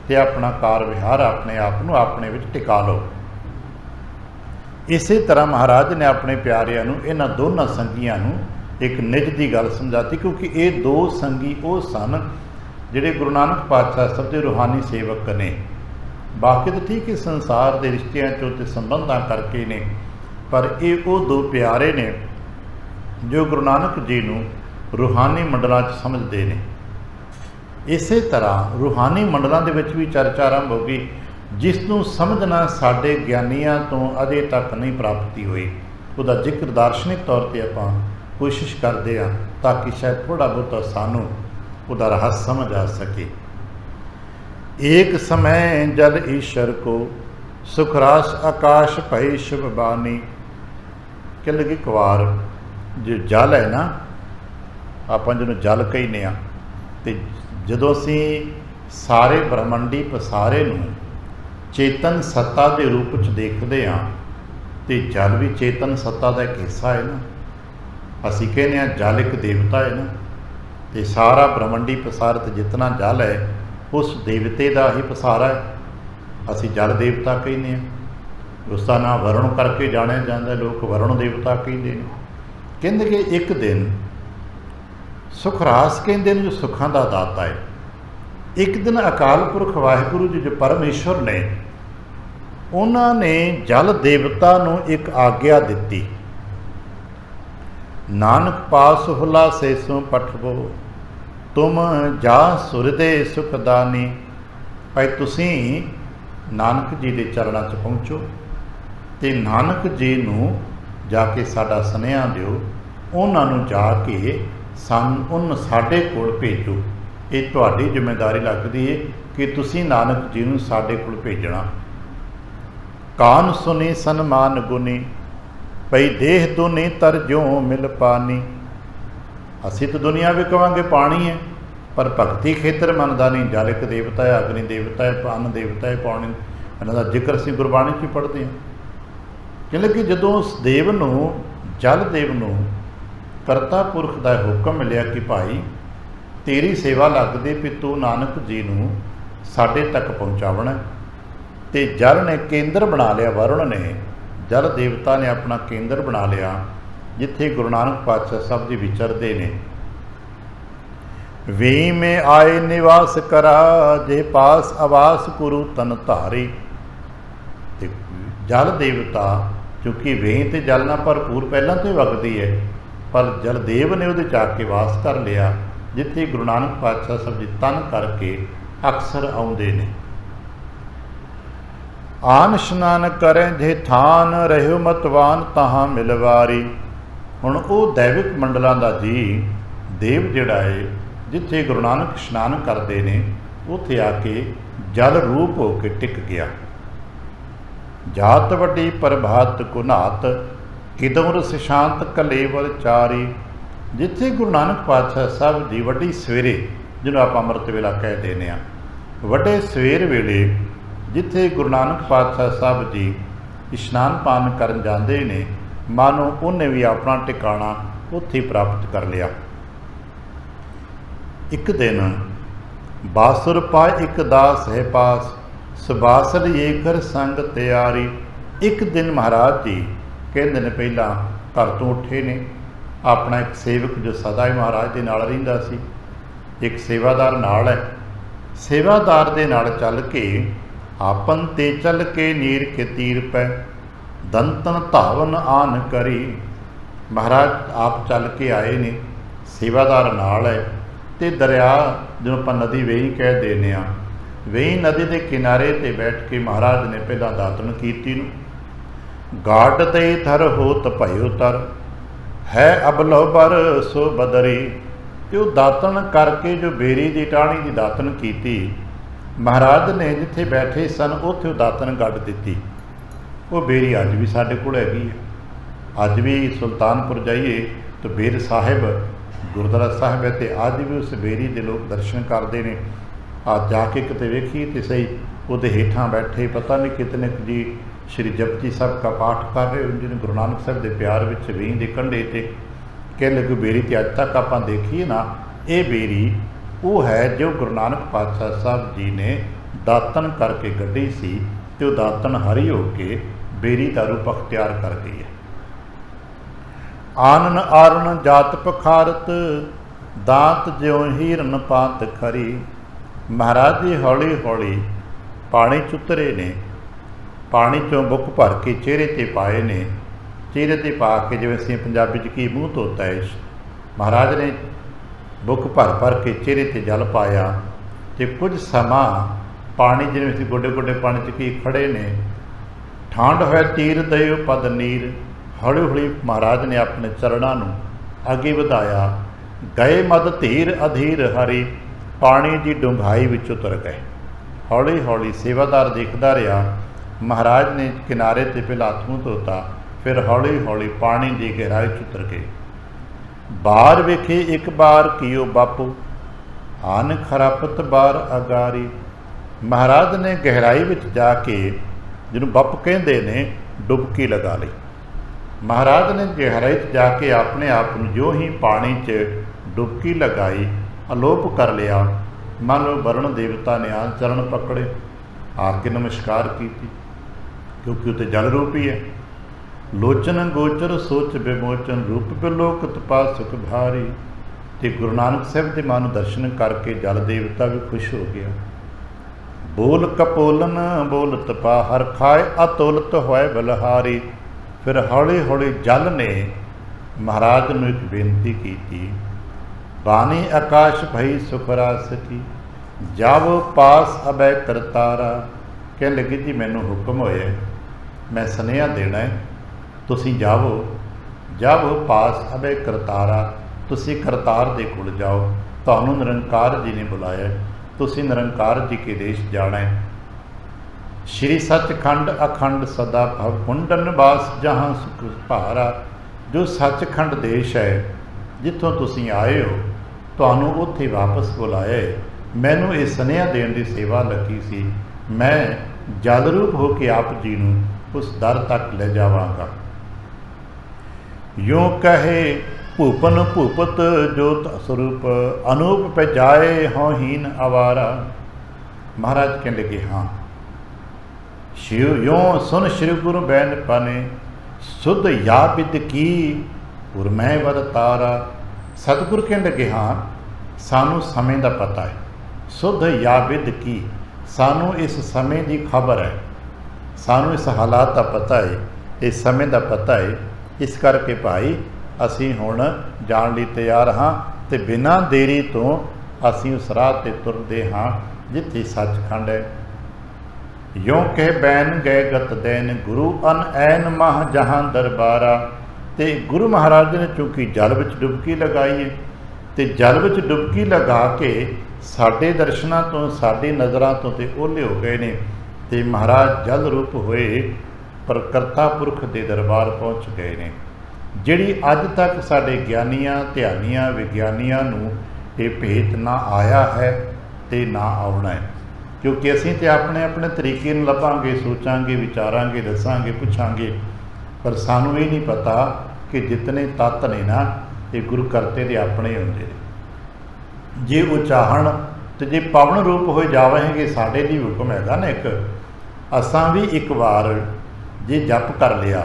तो अपना कार विहार अपने आप नूं अपने विच टिका लो। इस तरह महाराज ने अपने प्यारिਆਂ नूं इन्हां दोनों संगियां नूं एक निज की गल समझाती, क्योंकि ये दो संगी वो सन जिहड़े गुरु नानक पातशाह सब के रूहानी सेवक ने। बाकी तो ठीक है संसार के रिश्तियां चों ते संबंधां करके ने, पर ये वो दो प्यारे ने जो गुरु नानक जी नूं रूहानी मंडलों च समझते हैं। इस तरह रूहानी मंडलों के भी चर्चा आरंभ हो गई, जिसनूं समझना साडे ज्ञानियां तो अजे तक नहीं प्राप्ति हुई। उसका जिक्र दार्शनिक तौर पर आपां कोशिश करते हैं ताकि शायद थोड़ा बहुता सानू उसका रहस्य समझ आ सके। एक समय जल ईश्वर को सुखरास आकाश भई शुभ बानी। कह लगी कुवार जो जल है ना, आप जिन्होंने जल कहने आ, तो जदों असीं सारे ब्रह्मंडी पसारे नूं चेतन सत्ता के रूप च देखते हाँ, तो जल भी चेतन सत्ता का एक हिस्सा है ना। असी कहने जल एक देवता है ना, तो सारा ब्रह्मंडी पसारत जितना जल है उस देवते का ही पसारा है। असी जल देवता कहने। उसका नाम वरुण करके जाने जाता, लोग वरुण देवता कहते हैं। कहते कि एक दिन सुखरास कहते हैं जो सुखों का दाता है। एक दिन अकाल पुरख वाहिगुरु जी जो परमेश्वर ने उन्होंने जल देवता नूं एक आग्ञा दी, नानक पास हुला सेसों पठवो तुम जा सुरदे सुखदानी। भाई तुसी नानक जी के चरणों च पहुँचो तो नानक जी नूं जाके साडा सुनेहा दिओ, उन्होंने जाके उन साडे कोल भेजो। ये तुहाडी जिम्मेदारी लगती है कि तुसी नानक जी नूं साडे कोल भेजना। कान सुनी सन्मान गुनी पई देह दुनी तर ज्यों मिल पानी। असी तो दुनिया भी कहांगे पानी है, पर भगती खेतर मनदा नहीं। जल एक देवता है, अग्नि देवता है, अन्न देवता है, पानी इन्हां दा जिक्र असीं गुरबाणी च पढ़ते हैं। क्योंकि जदों उस देव नूं जल देव नूं करता पुरख का हुक्म मिलिया कि भाई तेरी सेवा लगदी भी तू नानक जी नूं साडे तक पहुँचावना, तो जल ने केंद्र बना लिया। वरुण ने जल देवता ने अपना केंद्र बना लिया जिथे गुरु नानक पातशाह साहब जी विचरते ने। वी में आए निवास करा जे पास आवास गुरु तन धारी। जल देवता चूँकि वें तो जल नाल भरपूर पहलों तो वगदी है, पर जलदेव ने उहदे जाके वास कर लिया जिथे गुरु नानक पातशाह साहब जी तन करके अक्सर आउंदे ने। आन स्नान करें जे थान रहो मतवान तहां मिलवारी। हुण वो दैविक मंडलों का जी देव जिहड़ा है जिथे गुरु नानक स्नान करते हैं उत्थे आके जल रूप होके टिक गया। जात वड्डी प्रभात कुनात किदों रस शांत कलेवर चारी। जिथे गुरु नानक पातशाह साहब जी वड्डी सवेरे जिन्होंने आप अमृत वेला कह देने, वड्डे सवेर वेले जिथे गुरु नानक पातशाह साहब जी इशनान पान करन जाते ने, मानो उन्हें भी अपना टिकाणा उत्थे प्राप्त कर लिया। एक दिन बासुर पाए एक दास है पास, सुबासर ये घर संग तैयारी। एक दिन महाराज जी कहते ने पहला घर तो उठे ने, अपना एक सेवक जो सदा ही महाराज के नाल रहिंदा सी, एक सेवादार नाल है, सेवादार दे नाल चल के आपन ते चल के नीर के तीर पै दंतन धावन आन करी। महाराज आप चल के आए ने, सेवादार नाल है, तो दरिया जो आप नदी वेही कह देने, वेही नदी के किनारे ते बैठ के महाराज ने पहला दातन कीती नूं। गाड दे थर होत भयो तर है अबलो बर सो बदरी। तो दातन करके जो बेरी की टाणी की दातन की, महाराज ने जिथे बैठे सन उत्थे दातन गढ़ दी। वो बेरी अज भी साडे कोल हैगी है। अज भी सुल्तानपुर जाइए तो बेर साहिब गुरुद्वारा साहिब है, तो अज भी उस बेरी के लोग दर्शन करते हैं। आज जाके किते वेखिए तो सही, वो हेठां बैठे पता नहीं कितने जी श्री जपजी साहब का पाठ कर रहे हो, जिन्हें गुरु नानक साहब के प्यार में वीं के कंढे ते कह लगे बेरी तो अज तक आप देखिए ना, ये बेरी वो है जो गुरु नानक पातशाह साहब जी ने दातन करके गढ़ी सी, तो दातन हरी होके बेरी का रूप अख्तियार कर गई है। आनन आरण जात पखारत दांत ज्यों हीरन पात खरी। महाराज जी हौली हौली पानी चुतरे ने, पानी चों बुक भर के चेहरे ते पाए ने, चेहरे ते पा के जिवें असीं पंजाबी च की मूँह धोता है, महाराज ने बुक भर भर के चेहरे ते जल पाया। तो कुछ समा पानी जिवें असीं गोडे गोडे पानी च की खड़े ने, ठंड है तीर दयो पद नीर। हौली हौली महाराज ने अपने चरणों नूं अगे वधाया, गए मद धीर अधीर हरी। पानी की डूंघाई विच उतर गए। हौली हौली सेवादार देखता रहा, महाराज ने किनारे ते पहला हथ मूँह धोता, फिर हौली हौली पानी की गहराई च उतर गए। बार वेखे एक बार कियो बापू आन खरापत बार अगारी। महाराज ने गहराई विच जाके जिन्होंने बप कहते ने डुबकी लगा ली। महाराज ने गहराई च जाके अपने आप को जो ही पानी च डुबकी लगाई अलोप कर लिया। मान लो वरुण देवता ने आ चरण पकड़े, आके नमस्कार की क्योंकि उत्ते जल रूप ही है। लोचन गोचर सोच विमोचन रूप बिलोकत पा सुख भारी। तो गुरु नानक साहब के मन दर्शन करके जल देवता भी खुश हो गया। बोल कपोलन बोलत पा हर खाए अतुलत होए बलहारी। फिर हौली हौली जल ने महाराज ने एक बेनती की थी, बानी आकाश भई सुख रास की जावो पास अबै करतारा। कह लगे जी मैनू हुक्म होया मैं सुनेहा देना है, तुसी जावो जावो पास अबै करतारा। तुसी करतार दे कोल जाओ, तुहानू निरंकार जी ने बुलाया, तुसी निरंकार जी के देश जाना है। श्री सचखंड अखंड सदा भव कुंडन वास जहाँ सुख भारा। जो सचखंड देश है जिथों तुसी आए हो, तुहानू उत्थे वापस बुलाया है। मैनू ये सुनेहा देने की सेवा लगी सी, मैं जल रूप हो के आप जी नू उस दर तक ले जावांगा। यूँ कहे भूपन भूपत जोत स्वरूप अनूप पे जाए हों हीन आवारा। महाराज कहने लगे हाँ शिव यों सुन श्री गुरु बैन पाने सुध या विद की उर्मै वर तारा। सतगुरु कहने लगे हाँ सानू समय का पता है, सुध या विद की सानू इस समय की खबर है, सानू इस हालात का पता है, इस समय का पता है। इस करके भाई असी हुण जाण लई तैयार हाँ ते बिना देरी तो असी उस राह ते तुरदे हाँ जिथे सचखंड है। यों कह बैन गए गत दैन गुरु अन ऐन माह जहाँ दरबारा। ते गुरु महाराज ने चूँकि जल विच डुबकी लगाई है, ते जल विच डुबकी लगा के साडे दर्शनां तो साडी नज़रां तो ते ओले हो गए ने। ते महाराज जल रूप होए पर करता पुरख दे दरबार पहुँच गए ने। जिहड़ी अज तक साडे ज्ञानियां ध्यानियां विग्यानियां नूं ये भेत ना आया है ते ना आउणा है, क्योंकि असीं ते अपने अपने तरीके नाल लभांगे, सोचांगे, विचारांगे, दसांगे, पुछांगे, पर सानूं ये नहीं पता कि जितने तत्त ने ना ये गुरु करते दे अपने हुंदे ने। जे वो चाहण तो जे पवन रूप हो जावेंगे, साडे लिए हुक्म हैगा ना एक, असां भी एक बार जे जप कर लिया,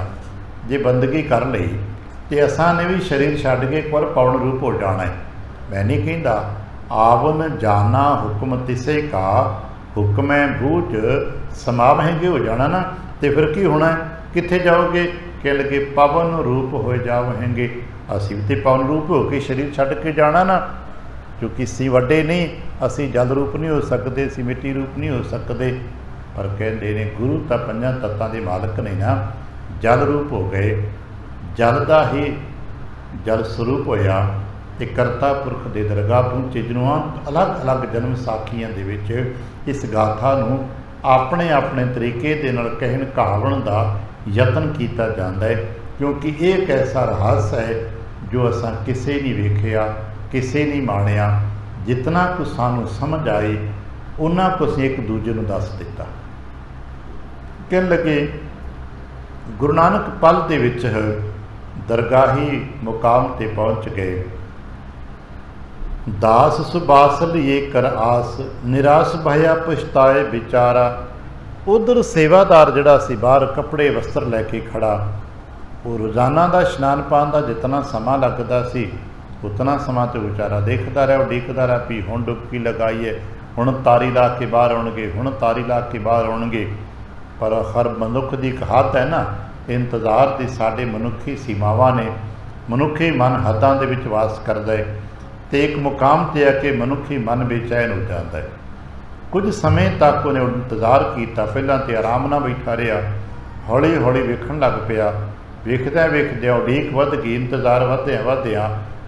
जे बंदगी कर लई तो असां ने भी शरीर छड्ड के एक बार पवन रूप हो जाना है। मैं नहीं कहता आवन जाना हुक्म तिसे का हुक्म बूझ समावेंगे हो जाना ना, तो फिर की होना है, कित्थे जाओगे? कह लगे पवन रूप हो जावेंगे। असीं भी तो पवन रूप हो के शरीर छड्ड के जाना ना, क्योंकि असीं वड्डे नहीं, असीं जल रूप नहीं हो सकते, असीं मिट्टी रूप नहीं हो सकते। पर कहते ने गुरु तो पंजां तत्तां दे मालक ने ना, जल रूप हो गए, जल का ही जल स्वरूप होया ते करता पुरख दे दरगाह पहुँचे। जिन्हों अलग अलग जन्म साखियां दे विच इस गाथा नूं अपने अपने तरीके दे नाल कहण कहावण दा यतन किया जाता है, क्योंकि एक ऐसा रहस्य है जो असां किसे नहीं वेखिया, किसे नहीं माणिया। जितना कुछ सानू समझ आए उन्ना कुछ एक दूजे नूं दस दिता। कहण लगे गुरु नानक पल दे विच दरगाही मुकाम ते पहुँच गए। दास सुबासल ये कर आस निराश भया पछताए विचारा। उधर सेवादार जिहड़ा सी बाहर कपड़े वस्त्र लैके खड़ा, वो रोज़ाना का इशनान पान का जितना समा लगता सी उतना समा तो बेचारा देखता रहा, उड़ीकता रहा भी हुण डुबकी लगाई है, हुण तारी ला के बाहर आउणगे, हुण तारी ला के बाहर आउणगे। पर हर मनुख की एक हद है ना, इंतज़ार की साढ़े मनुखी सीमावां ने, मनुखी मन हदां दे विच वास करदा है, तो एक मुकाम ते आके मनुखी मन बेचैन हो जाता है। कुछ समय तक उन्हें इंतज़ार किया, पहलां तो आराम नाल बैठा रहा, हौली हौली वेखण लग पिया। वेखद्या वेखद्या उड़ीक वध गई, इंतज़ार वधिया वधिया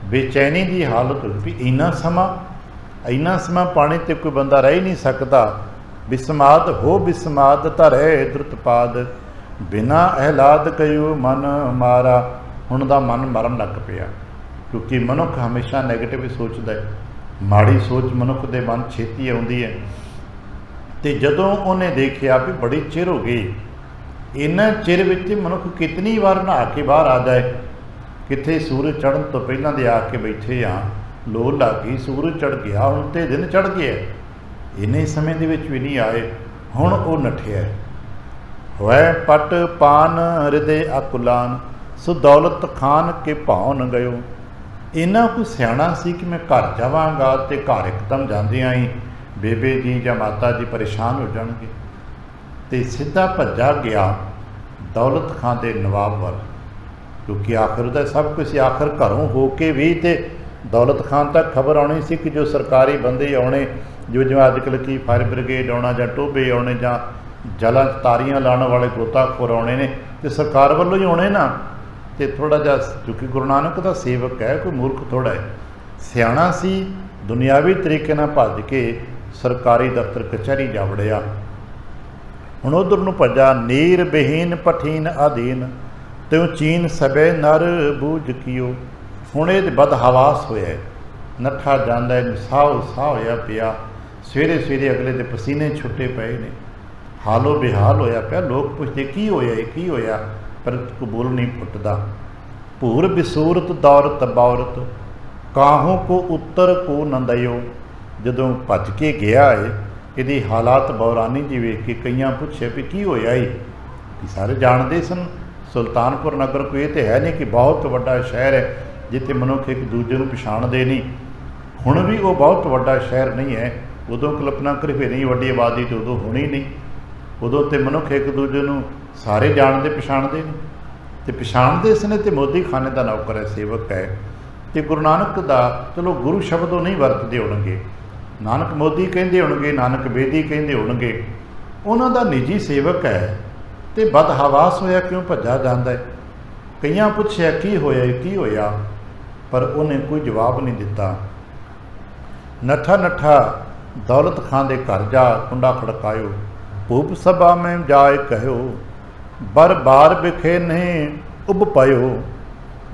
बेचैनी की हालत हो भी इन्ना समा पानी ते कोई बंदा रह ही नहीं सकता। बिस्माद हो बिस्माद धरै द्रुतपाद बिना अहलाद कयो मन मारा। हुण दा मन मरन लग पिया, क्योंकि मनुख हमेशा नैगेटिव ही सोचता है, माड़ी सोच मनुख के मन छेती आउंदी है। तो जदों उन्हें देखिया भी बड़ी चिर हो गई, इन्ना चिर विच मनुख कितनी बार नहा के बाहर आ जाए, कित्थे सूरज चढ़न तो पहलां दे आके बैठे हाँ, लो लग गई, सूरज चढ़ गया, हुण तो दिन चढ़ गया, इन्ने समय दे विच भी नहीं आए, हुण वो नठिया है। ਹੋਇ ਪਟ ਪਾਨ ਹਿਰਦੇ ਅਕੁਲਾਨ, ਸੋ ਦੌਲਤ ਖਾਨ ਕੇ ਭਾਉ ਨ ਗਇਓ। ਇੰਨਾ ਕੋਈ ਸਿਆਣਾ ਸੀ ਕਿ ਮੈਂ ਘਰ ਜਾਵਾਂਗਾ ਤੇ ਘਰ ਇੱਕਦਮ ਜਾਂਦਿਆਂ ਹੀ ਬੇਬੇ ਜੀ ਜਾਂ ਮਾਤਾ ਜੀ ਪਰੇਸ਼ਾਨ ਹੋ ਜਾਣਗੇ, ਤੇ ਸਿੱਧਾ ਭੱਜਾ ਗਿਆ ਦੌਲਤ ਖਾਨ ਦੇ ਨਵਾਬ ਵੱਲ, ਕਿਉਂਕਿ ਆਖਰ ਉਹਦਾ ਸਭ ਕੁਝ ਆਖਰ ਘਰੋਂ ਹੋ ਕੇ ਵੀ ਤੇ ਦੌਲਤ ਖਾਨ ਤੱਕ ਖਬਰ ਆਉਣੀ ਸੀ ਕਿ ਜੋ ਸਰਕਾਰੀ ਬੰਦੇ ਆਉਣੇ, ਜਿਵੇਂ ਅੱਜ ਕੱਲ੍ਹ ਕੀ ਫਾਇਰ ਬ੍ਰਿਗੇਡ ਆਉਣਾ ਜਾਂ ਟੋਭੇ ਆਉਣੇ ਜਾਂ ਜਲਾਂ 'ਚ ਤਾਰੀਆਂ ਲਾਉਣ ਵਾਲੇ ਗੋਤਾਖੋਰ ਆਉਣੇ ਨੇ, ਤੇ ਸਰਕਾਰ ਵੱਲੋਂ ਹੀ ਆਉਣੇ ਨਾ। ਤੇ ਥੋੜ੍ਹਾ ਜਿਹਾ, ਕਿਉਂਕਿ ਗੁਰੂ ਨਾਨਕ ਦਾ ਸੇਵਕ ਹੈ, ਕੋਈ ਮੂਰਖ ਥੋੜ੍ਹਾ ਹੈ, ਸਿਆਣਾ ਸੀ, ਦੁਨਿਆਵੀ ਤਰੀਕੇ ਨਾਲ ਭੱਜ ਕੇ ਸਰਕਾਰੀ ਦਫ਼ਤਰ ਕਚਹਿਰੀ ਜਾ ਵੜਿਆ। ਹੁਣ ਉੱਧਰ ਨੂੰ ਭੱਜਾ, ਨੀਰ ਬਹੀਨ ਪਠੀਨ ਅਧੀਨ, ਤਿਉ ਚੀਨ ਸਭੇ ਨਰ ਬੂਝ ਕੀਓ। ਹੁਣ ਇਹ ਬਦਹਵਾਸ ਹੋਇਆ, ਨੱਠਾ ਜਾਂਦਾ, ਸਾਹ ਸਾਹ ਹੋਇਆ ਪਿਆ, ਸਵੇਰੇ ਸਵੇਰੇ ਅਗਲੇ ਦੇ ਪਸੀਨੇ ਛੁੱਟੇ ਪਏ ਨੇ, ਹਾਲੋ ਬੇਹਾਲ ਹੋਇਆ ਪਿਆ। ਲੋਕ ਪੁੱਛਦੇ ਕੀ ਹੋਇਆ, ਕੀ ਹੋਇਆ, ਪਰ ਕਬੂਲ ਨਹੀਂ ਫੁੱਟਦਾ। ਭੂਰ ਬਿਸੂਰਤ ਦੌਰਤ ਬੌਰਤ, ਕਾਹੋਂ ਕੋ ਉੱਤਰ ਕੋ ਨੰਦਿਓ। ਜਦੋਂ ਭੱਜ ਕੇ ਗਿਆ ਏ, ਇਹਦੀ ਹਾਲਾਤ ਬੌਰਾਨੀ ਜੀ ਵੇਖ ਕੇ ਕਈਆਂ ਪੁੱਛਿਆ ਵੀ ਕੀ ਹੋਇਆ ਏ, ਕਿ ਸਾਰੇ ਜਾਣਦੇ ਸਨ ਸੁਲਤਾਨਪੁਰ ਨਗਰ ਕੋਈ ਇਹ ਤਾਂ ਹੈ ਨਹੀਂ ਕਿ ਬਹੁਤ ਵੱਡਾ ਸ਼ਹਿਰ ਹੈ ਜਿੱਥੇ ਮਨੁੱਖ ਇੱਕ ਦੂਜੇ ਨੂੰ ਪਛਾਣਦੇ ਨਹੀਂ। ਹੁਣ ਵੀ ਉਹ ਬਹੁਤ ਵੱਡਾ ਸ਼ਹਿਰ ਨਹੀਂ ਹੈ। ਉਦੋਂ ਕਲਪਨਾ ਕਰੀ ਫਿਰ ਨਹੀਂ ਵੱਡੀ ਆਬਾਦੀ ਤੇ ਉਦੋਂ ਹੋਣੀ ਨਹੀਂ। ਉਦੋਂ ਤੇ ਮਨੁੱਖ ਇੱਕ ਦੂਜੇ ਨੂੰ ਸਾਰੇ ਜਾਣਦੇ ਪਛਾਣਦੇ ਨੇ, ਤੇ ਪਛਾਣਦੇ ਇਸ ਨੇ, ਤੇ ਮੋਦੀ ਖਾਨੇ ਦਾ ਨੌਕਰ ਹੈ, ਸੇਵਕ ਹੈ। ਤੇ ਗੁਰੂ ਨਾਨਕ ਦਾ, ਚਲੋ ਗੁਰੂ ਸ਼ਬਦ ਉਹ ਨਹੀਂ ਵਰਤਦੇ ਹੋਣਗੇ, ਨਾਨਕ ਮੋਦੀ ਕਹਿੰਦੇ ਹੋਣਗੇ, ਨਾਨਕ ਬੇਦੀ ਕਹਿੰਦੇ ਹੋਣਗੇ, ਉਹਨਾਂ ਦਾ ਨਿੱਜੀ ਸੇਵਕ ਹੈ। ਤੇ ਬਦਹਵਾਸ ਹੋਇਆ, ਕਿਉਂ ਭੱਜਾ ਜਾਂਦਾ ਹੈ। ਕਈਆਂ ਪੁੱਛਿਆ ਕੀ ਹੋਇਆ, ਕੀ ਹੋਇਆ, ਪਰ ਉਹਨੇ ਕੋਈ ਜਵਾਬ ਨਹੀਂ ਦਿੱਤਾ। ਨੱਠਾ ਨੱਠਾ ਦੌਲਤ ਖਾਨ ਦੇ ਘਰ ਜਾ ਕੁੰਡਾ ਖੜਕਾਇਓ, ਭੂਪ ਸਭਾ ਮੈਂ ਜਾਏ ਕਹਿਓ, ਬਰ ਬਾਰ ਵਿਖੇ ਨਹੀਂ ਉੱਭ ਪਾਇਓ।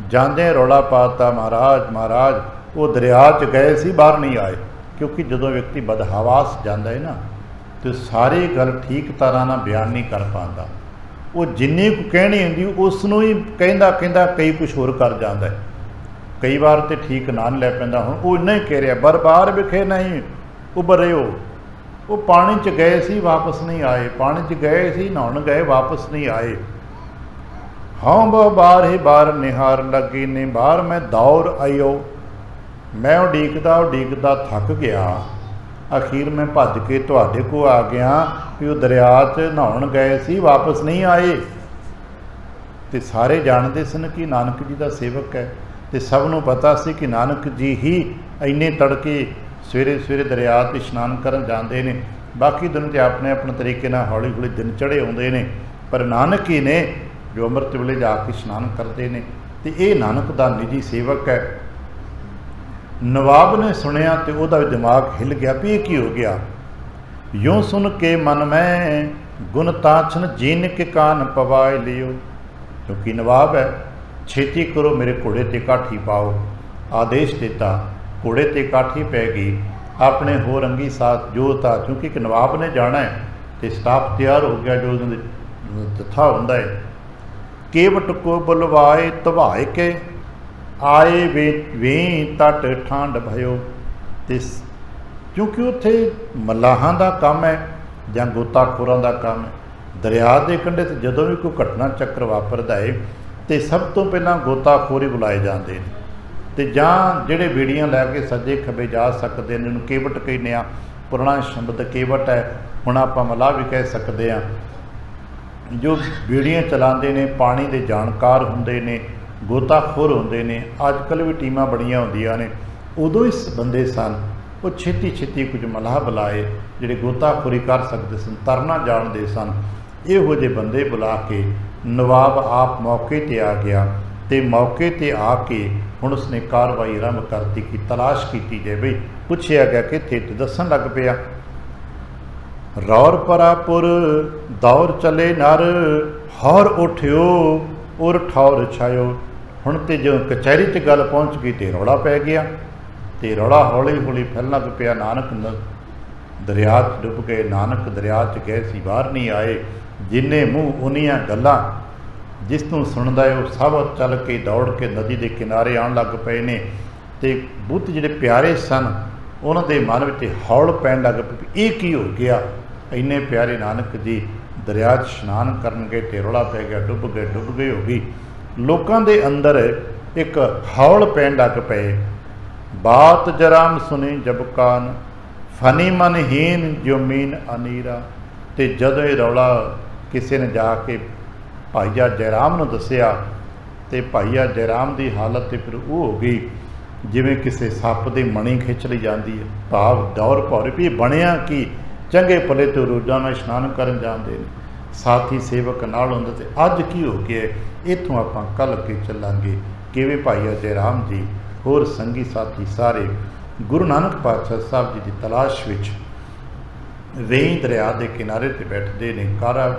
ਜਾਂਦੇ ਰੌਲਾ ਪਾਤਾ, ਮਹਾਰਾਜ ਮਹਾਰਾਜ ਉਹ ਦਰਿਆ 'ਚ ਗਏ ਸੀ, ਬਾਹਰ ਨਹੀਂ ਆਏ। ਕਿਉਂਕਿ ਜਦੋਂ ਵਿਅਕਤੀ ਬਦਹਵਾਸ ਜਾਂਦਾ ਹੈ ਨਾ, ਤੇ ਸਾਰੀ ਗੱਲ ਠੀਕ ਤਰ੍ਹਾਂ ਨਾਲ ਬਿਆਨ ਨਹੀਂ ਕਰ ਪਾਉਂਦਾ। ਉਹ ਜਿੰਨੀ ਕੁ ਕਹਿਣੀ ਹੁੰਦੀ ਉਸ ਨੂੰ ਹੀ ਕਹਿੰਦਾ ਕਹਿੰਦਾ ਕਈ ਕੁਛ ਹੋਰ ਕਰ ਜਾਂਦਾ ਹੈ। ਕਈ ਵਾਰ ਤੇ ਠੀਕ ਨਾਂ ਲੈ ਪੈਂਦਾ। ਹੁਣ ਉਹ ਇੰਨਾ ਹੀ ਕਹਿ ਰਿਹਾ, ਬਰਬਾਰ ਵਿਖੇ ਨਹੀਂ ਉਭਰਿਓ। ਉਹ ਪਾਣੀ 'ਚ ਗਏ ਸੀ, ਵਾਪਸ ਨਹੀਂ ਆਏ, ਪਾਣੀ 'ਚ ਗਏ ਸੀ, ਨਹਾਉਣ ਗਏ, ਵਾਪਸ ਨਹੀਂ ਆਏ। ਹਾਂ ਬਹੁ ਬਾਰ ਹੀ ਬਾਰ ਨਿਹਾਰ ਲੱਗੀ ਨੇ, ਬਾਹਰ ਮੈਂ ਦੌੜ ਆਇਓ। ਮੈਂ ਉਡੀਕਦਾ ਥੱਕ ਗਿਆ, ਅਖੀਰ ਮੈਂ ਭੱਜ ਕੇ ਤੁਹਾਡੇ ਕੋਲ ਆ ਗਿਆ ਵੀ ਉਹ ਦਰਿਆ 'ਚ ਨਹਾਉਣ ਗਏ ਸੀ, ਵਾਪਸ ਨਹੀਂ ਆਏ। ਤੇ ਸਾਰੇ ਜਾਣਦੇ ਸਨ ਕਿ ਨਾਨਕ ਜੀ ਦਾ ਸੇਵਕ ਹੈ, ਤੇ ਸਭ ਨੂੰ ਪਤਾ ਸੀ ਕਿ ਨਾਨਕ ਜੀ ਹੀ ਇੰਨੇ ਤੜਕੇ ਸਵੇਰੇ ਸਵੇਰੇ ਦਰਿਆ 'ਤੇ ਇਸ਼ਨਾਨ ਕਰਨ ਜਾਂਦੇ ਨੇ। ਬਾਕੀ ਦਿਨ ਤੇ ਆਪਣੇ ਆਪਣੇ ਤਰੀਕੇ ਨਾਲ ਹੌਲੀ ਹੌਲੀ ਦਿਨ ਚੜ੍ਹੇ ਆਉਂਦੇ ਨੇ, ਪਰ ਨਾਨਕ ਹੀ ਨੇ ਜੋ ਅੰਮ੍ਰਿਤ ਵੇਲੇ ਜਾ ਕੇ ਇਸ਼ਨਾਨ ਕਰਦੇ ਨੇ। ਤੇ ਇਹ ਨਾਨਕ ਦਾ ਨਿੱਜੀ ਸੇਵਕ ਹੈ। ਨਵਾਬ ਨੇ ਸੁਣਿਆ ਤੇ ਉਹਦਾ ਵੀ ਦਿਮਾਗ ਹਿੱਲ ਗਿਆ ਵੀ ਇਹ ਕੀ ਹੋ ਗਿਆ। ਯੂੰ ਸੁਣ ਕੇ ਮਨ ਮੈਂ ਗੁਣ ਤਾਛਨ ਜੀਨ ਕੇ ਕਾਨ ਪਵਾਏ ਲਿਓ। ਕਿਉਂਕਿ ਨਵਾਬ ਹੈ, ਛੇਤੀ ਕਰੋ ਮੇਰੇ ਘੋੜੇ 'ਤੇ ਕਾਠੀ ਪਾਓ। ਆਦੇਸ਼ ਦਿੱਤਾ, ਘੋੜੇ 'ਤੇ ਕਾਠੀ ਪੈ ਗਈ। ਆਪਣੇ ਹੋਰ ਅੰਗੀ ਸਾਥ ਜੋ ਤਾਂ, ਕਿਉਂਕਿ ਇੱਕ ਨਵਾਬ ਨੇ ਜਾਣਾ ਹੈ ਤੇ ਸਟਾਫ ਤਿਆਰ ਹੋ ਗਿਆ, ਜੋ ਉਹਨਾਂ ਦੇ ਜੱਥਾ ਹੁੰਦਾ ਹੈ। ਕੇਵਟ ਕੋ ਬੁਲਵਾਏ ਧਵਾਏ ਕੇ, ਆਏ ਵੇ ਤਟ ਠਾਂਡ ਭਇਓ। ਤੇ ਕਿਉਂਕਿ ਉੱਥੇ ਮੱਲਾਹਾਂ ਦਾ ਕੰਮ ਹੈ ਜਾਂ ਗੋਤਾਖੋਰਾਂ ਦਾ ਕੰਮ ਹੈ। ਦਰਿਆ ਦੇ ਕੰਢੇ 'ਤੇ ਜਦੋਂ ਵੀ ਕੋਈ ਘਟਨਾ ਚੱਕਰ ਵਾਪਰਦਾ ਹੈ ਤੇ ਸਭ ਤੋਂ ਪਹਿਲਾਂ ਗੋਤਾਖੋਰ ਹੀ ਬੁਲਾਏ ਜਾਂਦੇ ਨੇ, ਤੇ ਜਾਂ ਜਿਹੜੇ ਬੀੜੀਆਂ ਲੈ ਕੇ ਸੱਜੇ ਖੱਬੇ ਜਾ ਸਕਦੇ ਨੇ, ਇਹਨੂੰ ਕੇਵਟ ਕਹਿੰਦੇ ਆ। ਪੁਰਾਣਾ ਸ਼ਬਦ ਕੇਵਟ ਹੈ, ਹੁਣ ਆਪਾਂ ਮਲਾਹ ਵੀ ਕਹਿ ਸਕਦੇ ਹਾਂ। ਜੋ ਬੀੜੀਆਂ ਚਲਾਉਂਦੇ ਨੇ, ਪਾਣੀ ਦੇ ਜਾਣਕਾਰ ਹੁੰਦੇ ਨੇ, ਗੋਤਾਖੋਰ ਹੁੰਦੇ ਨੇ। ਅੱਜ ਕੱਲ੍ਹ ਵੀ ਟੀਮਾਂ ਬੜੀਆਂ ਹੁੰਦੀਆਂ ਨੇ। ਉਦੋਂ ਇਸ ਬੰਦੇ ਸਨ, ਉਹ ਛੇਤੀ ਛੇਤੀ ਕੁਝ ਮਲਾਹ ਬੁਲਾਏ ਜਿਹੜੇ ਗੋਤਾਖੋਰੀ ਕਰ ਸਕਦੇ ਸਨ, ਤਰਨਾ ਜਾਣਦੇ ਸਨ। ਇਹੋ ਜਿਹੇ ਬੰਦੇ ਬੁਲਾ ਕੇ ਨਵਾਬ ਆਪ ਮੌਕੇ 'ਤੇ ਆ ਗਿਆ, ਤੇ ਮੌਕੇ 'ਤੇ ਆ ਕੇ ਹੁਣ ਉਸਨੇ ਕਾਰਵਾਈ ਆਰੰਭ ਕਰਤੀ ਕਿ ਤਲਾਸ਼ ਕੀਤੀ ਜਾਏ। ਬਈ ਪੁੱਛਿਆ ਗਿਆ ਕਿੱਥੇ, ਤੇ ਦੱਸਣ ਲੱਗ ਪਿਆ। ਰੌਰ ਪਰਾਪੁਰ ਦੌਰ ਚਲੇ ਨਰ, ਹੌਰ ਉਠਿਓ ਉਰ ਠੌਰ ਛਾਇਓ। ਹੁਣ ਤੇ ਜਦੋਂ ਕਚਹਿਰੀ 'ਚ ਗੱਲ ਪਹੁੰਚ ਗਈ ਤੇ ਰੌਲਾ ਪੈ ਗਿਆ, ਤੇ ਰੌਲਾ ਹੌਲੀ ਹੌਲੀ ਫੈਲਣ ਲੱਗ ਪਿਆ। ਨਾਨਕ ਦਰਿਆ 'ਚ ਡੁੱਬ ਗਏ, ਨਾਨਕ ਦਰਿਆ 'ਚ ਗਏ ਸੀ, ਬਾਹਰ ਨਹੀਂ ਆਏ। ਜਿੰਨੇ ਮੂੰਹ ਉਨੀਆਂ ਗੱਲਾਂ, ਜਿਸ ਨੂੰ ਸੁਣਦਾ ਹੈ ਉਹ ਸਭ ਚੱਲ ਕੇ ਦੌੜ ਕੇ ਨਦੀ ਦੇ ਕਿਨਾਰੇ ਆਉਣ ਲੱਗ ਪਏ ਨੇ। ਤੇ ਬੁੱਤ ਜਿਹੜੇ ਪਿਆਰੇ ਸਨ ਉਹਨਾਂ ਦੇ ਮਨ ਵਿੱਚ ਹੌਲ ਪੈਣ ਲੱਗ ਪਈ, ਇਹ ਕੀ ਹੋ ਗਿਆ। ਇੰਨੇ ਪਿਆਰੇ ਨਾਨਕ ਜੀ ਦਰਿਆ 'ਚ ਇਸ਼ਨਾਨ ਕਰਨਗੇ ਤੇ ਰੌਲਾ ਪੈ ਗਿਆ, ਡੁੱਬ ਗਏ ਹੋ ਗਈ। ਲੋਕਾਂ ਦੇ ਅੰਦਰ ਇੱਕ ਹੌਲ ਪੈਣ ਲੱਗ ਪਏ। ਬਾਤ ਜਰਾਮ ਸੁਣੀ ਜਬ ਕਾਨ, ਫਨੀ ਮਨਹੀਨ ਜੋ ਮੀਨ ਅਨੀਰਾ। ਤੇ ਜਦੋਂ ਇਹ ਰੌਲਾ ਕਿਸੇ ਨੇ ਜਾ ਕੇ ਭਾਈਆ ਜੈਰਾਮ ਨੂੰ ਦੱਸਿਆ ਤੇ ਭਾਈਆ ਜੈਰਾਮ ਦੀ ਹਾਲਤ ਤੇ ਫਿਰ ਉਹ ਹੋ ਗਈ ਜਿਵੇਂ ਕਿਸੇ ਸੱਪ ਦੀ ਮਣੀ ਖਿੱਚ ਲਈ ਜਾਂਦੀ ਹੈ। ਭਾਵ ਦੌਰ ਭੌਰ ਵੀ ਬਣਿਆ ਕਿ ਚੰਗੇ ਭਲੇ ਤੋਂ ਰੋਜ਼ਾਨਾ ਇਸ਼ਨਾਨ ਕਰਨ ਜਾਂਦੇ ਨੇ, ਸਾਥੀ ਸੇਵਕ ਨਾਲ ਹੁੰਦੇ, ਤੇ ਅੱਜ ਕੀ ਹੋ ਗਿਆ। ਇੱਥੋਂ ਆਪਾਂ ਕੱਲ੍ਹ ਅੱਗੇ ਚੱਲਾਂਗੇ ਕਿਵੇਂ ਭਾਈਆ ਜੈਰਾਮ ਜੀ ਹੋਰ ਸੰਗੀ ਸਾਥੀ ਸਾਰੇ ਗੁਰੂ ਨਾਨਕ ਪਾਤਸ਼ਾਹ ਸਾਹਿਬ ਜੀ ਦੀ ਤਲਾਸ਼ ਵਿੱਚ ਵੇਈਂ ਦਰਿਆ ਦੇ ਕਿਨਾਰੇ 'ਤੇ ਬੈਠਦੇ ਨੇ।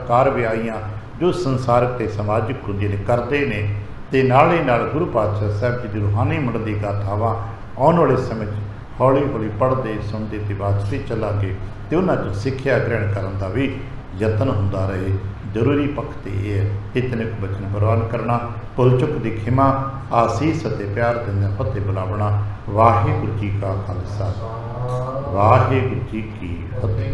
ਕਾਰ ਵਿਆਹੀਆਂ ਜੋ ਸੰਸਾਰਕ ਤੇ ਸਮਾਜਿਕ ਹੁੰਦੀਆਂ ਨੇ ਕਰਦੇ ਨੇ, ਤੇ ਨਾਲ ਹੀ ਨਾਲ ਗੁਰੂ ਪਾਤਸ਼ਾਹ ਸਾਹਿਬ ਜੀ ਦੀ ਰੂਹਾਨੀ ਮੁੱਢ ਦੀ ਗਾਥਾਵਾਂ ਆਉਣ ਵਾਲੇ ਸਮੇਂ 'ਚ ਹੌਲੀ ਹੌਲੀ ਪੜ੍ਹਦੇ ਸੁਣਦੇ ਤੇ ਵਾਚਦੇ ਚੱਲਾਂਗੇ, ਤੇ ਉਹਨਾਂ 'ਚੋਂ ਸਿੱਖਿਆ ਗ੍ਰਹਿਣ ਕਰਨ ਦਾ ਵੀ ਯਤਨ ਹੁੰਦਾ ਰਹੇ। ਜ਼ਰੂਰੀ ਪੱਖ ਤੇ ਇਹ ਹੈ, ਇਤਨੇ ਕੁ ਬਚਨ ਪ੍ਰਵਾਨ ਕਰਨਾ, ਭੁੱਲ ਚੁੱਕ ਦੀ ਖਿਮਾ, ਆਸੀਸ ਅਤੇ ਪਿਆਰ ਦਿੰਦਿਆਂ ਫਤਿਹ ਬੁਲਾਵਣਾ। ਵਾਹਿਗੁਰੂ ਜੀ ਕਾ ਖਾਲਸਾ, ਵਾਹਿਗੁਰੂ ਜੀ ਕੀ ਫਤਿਹ।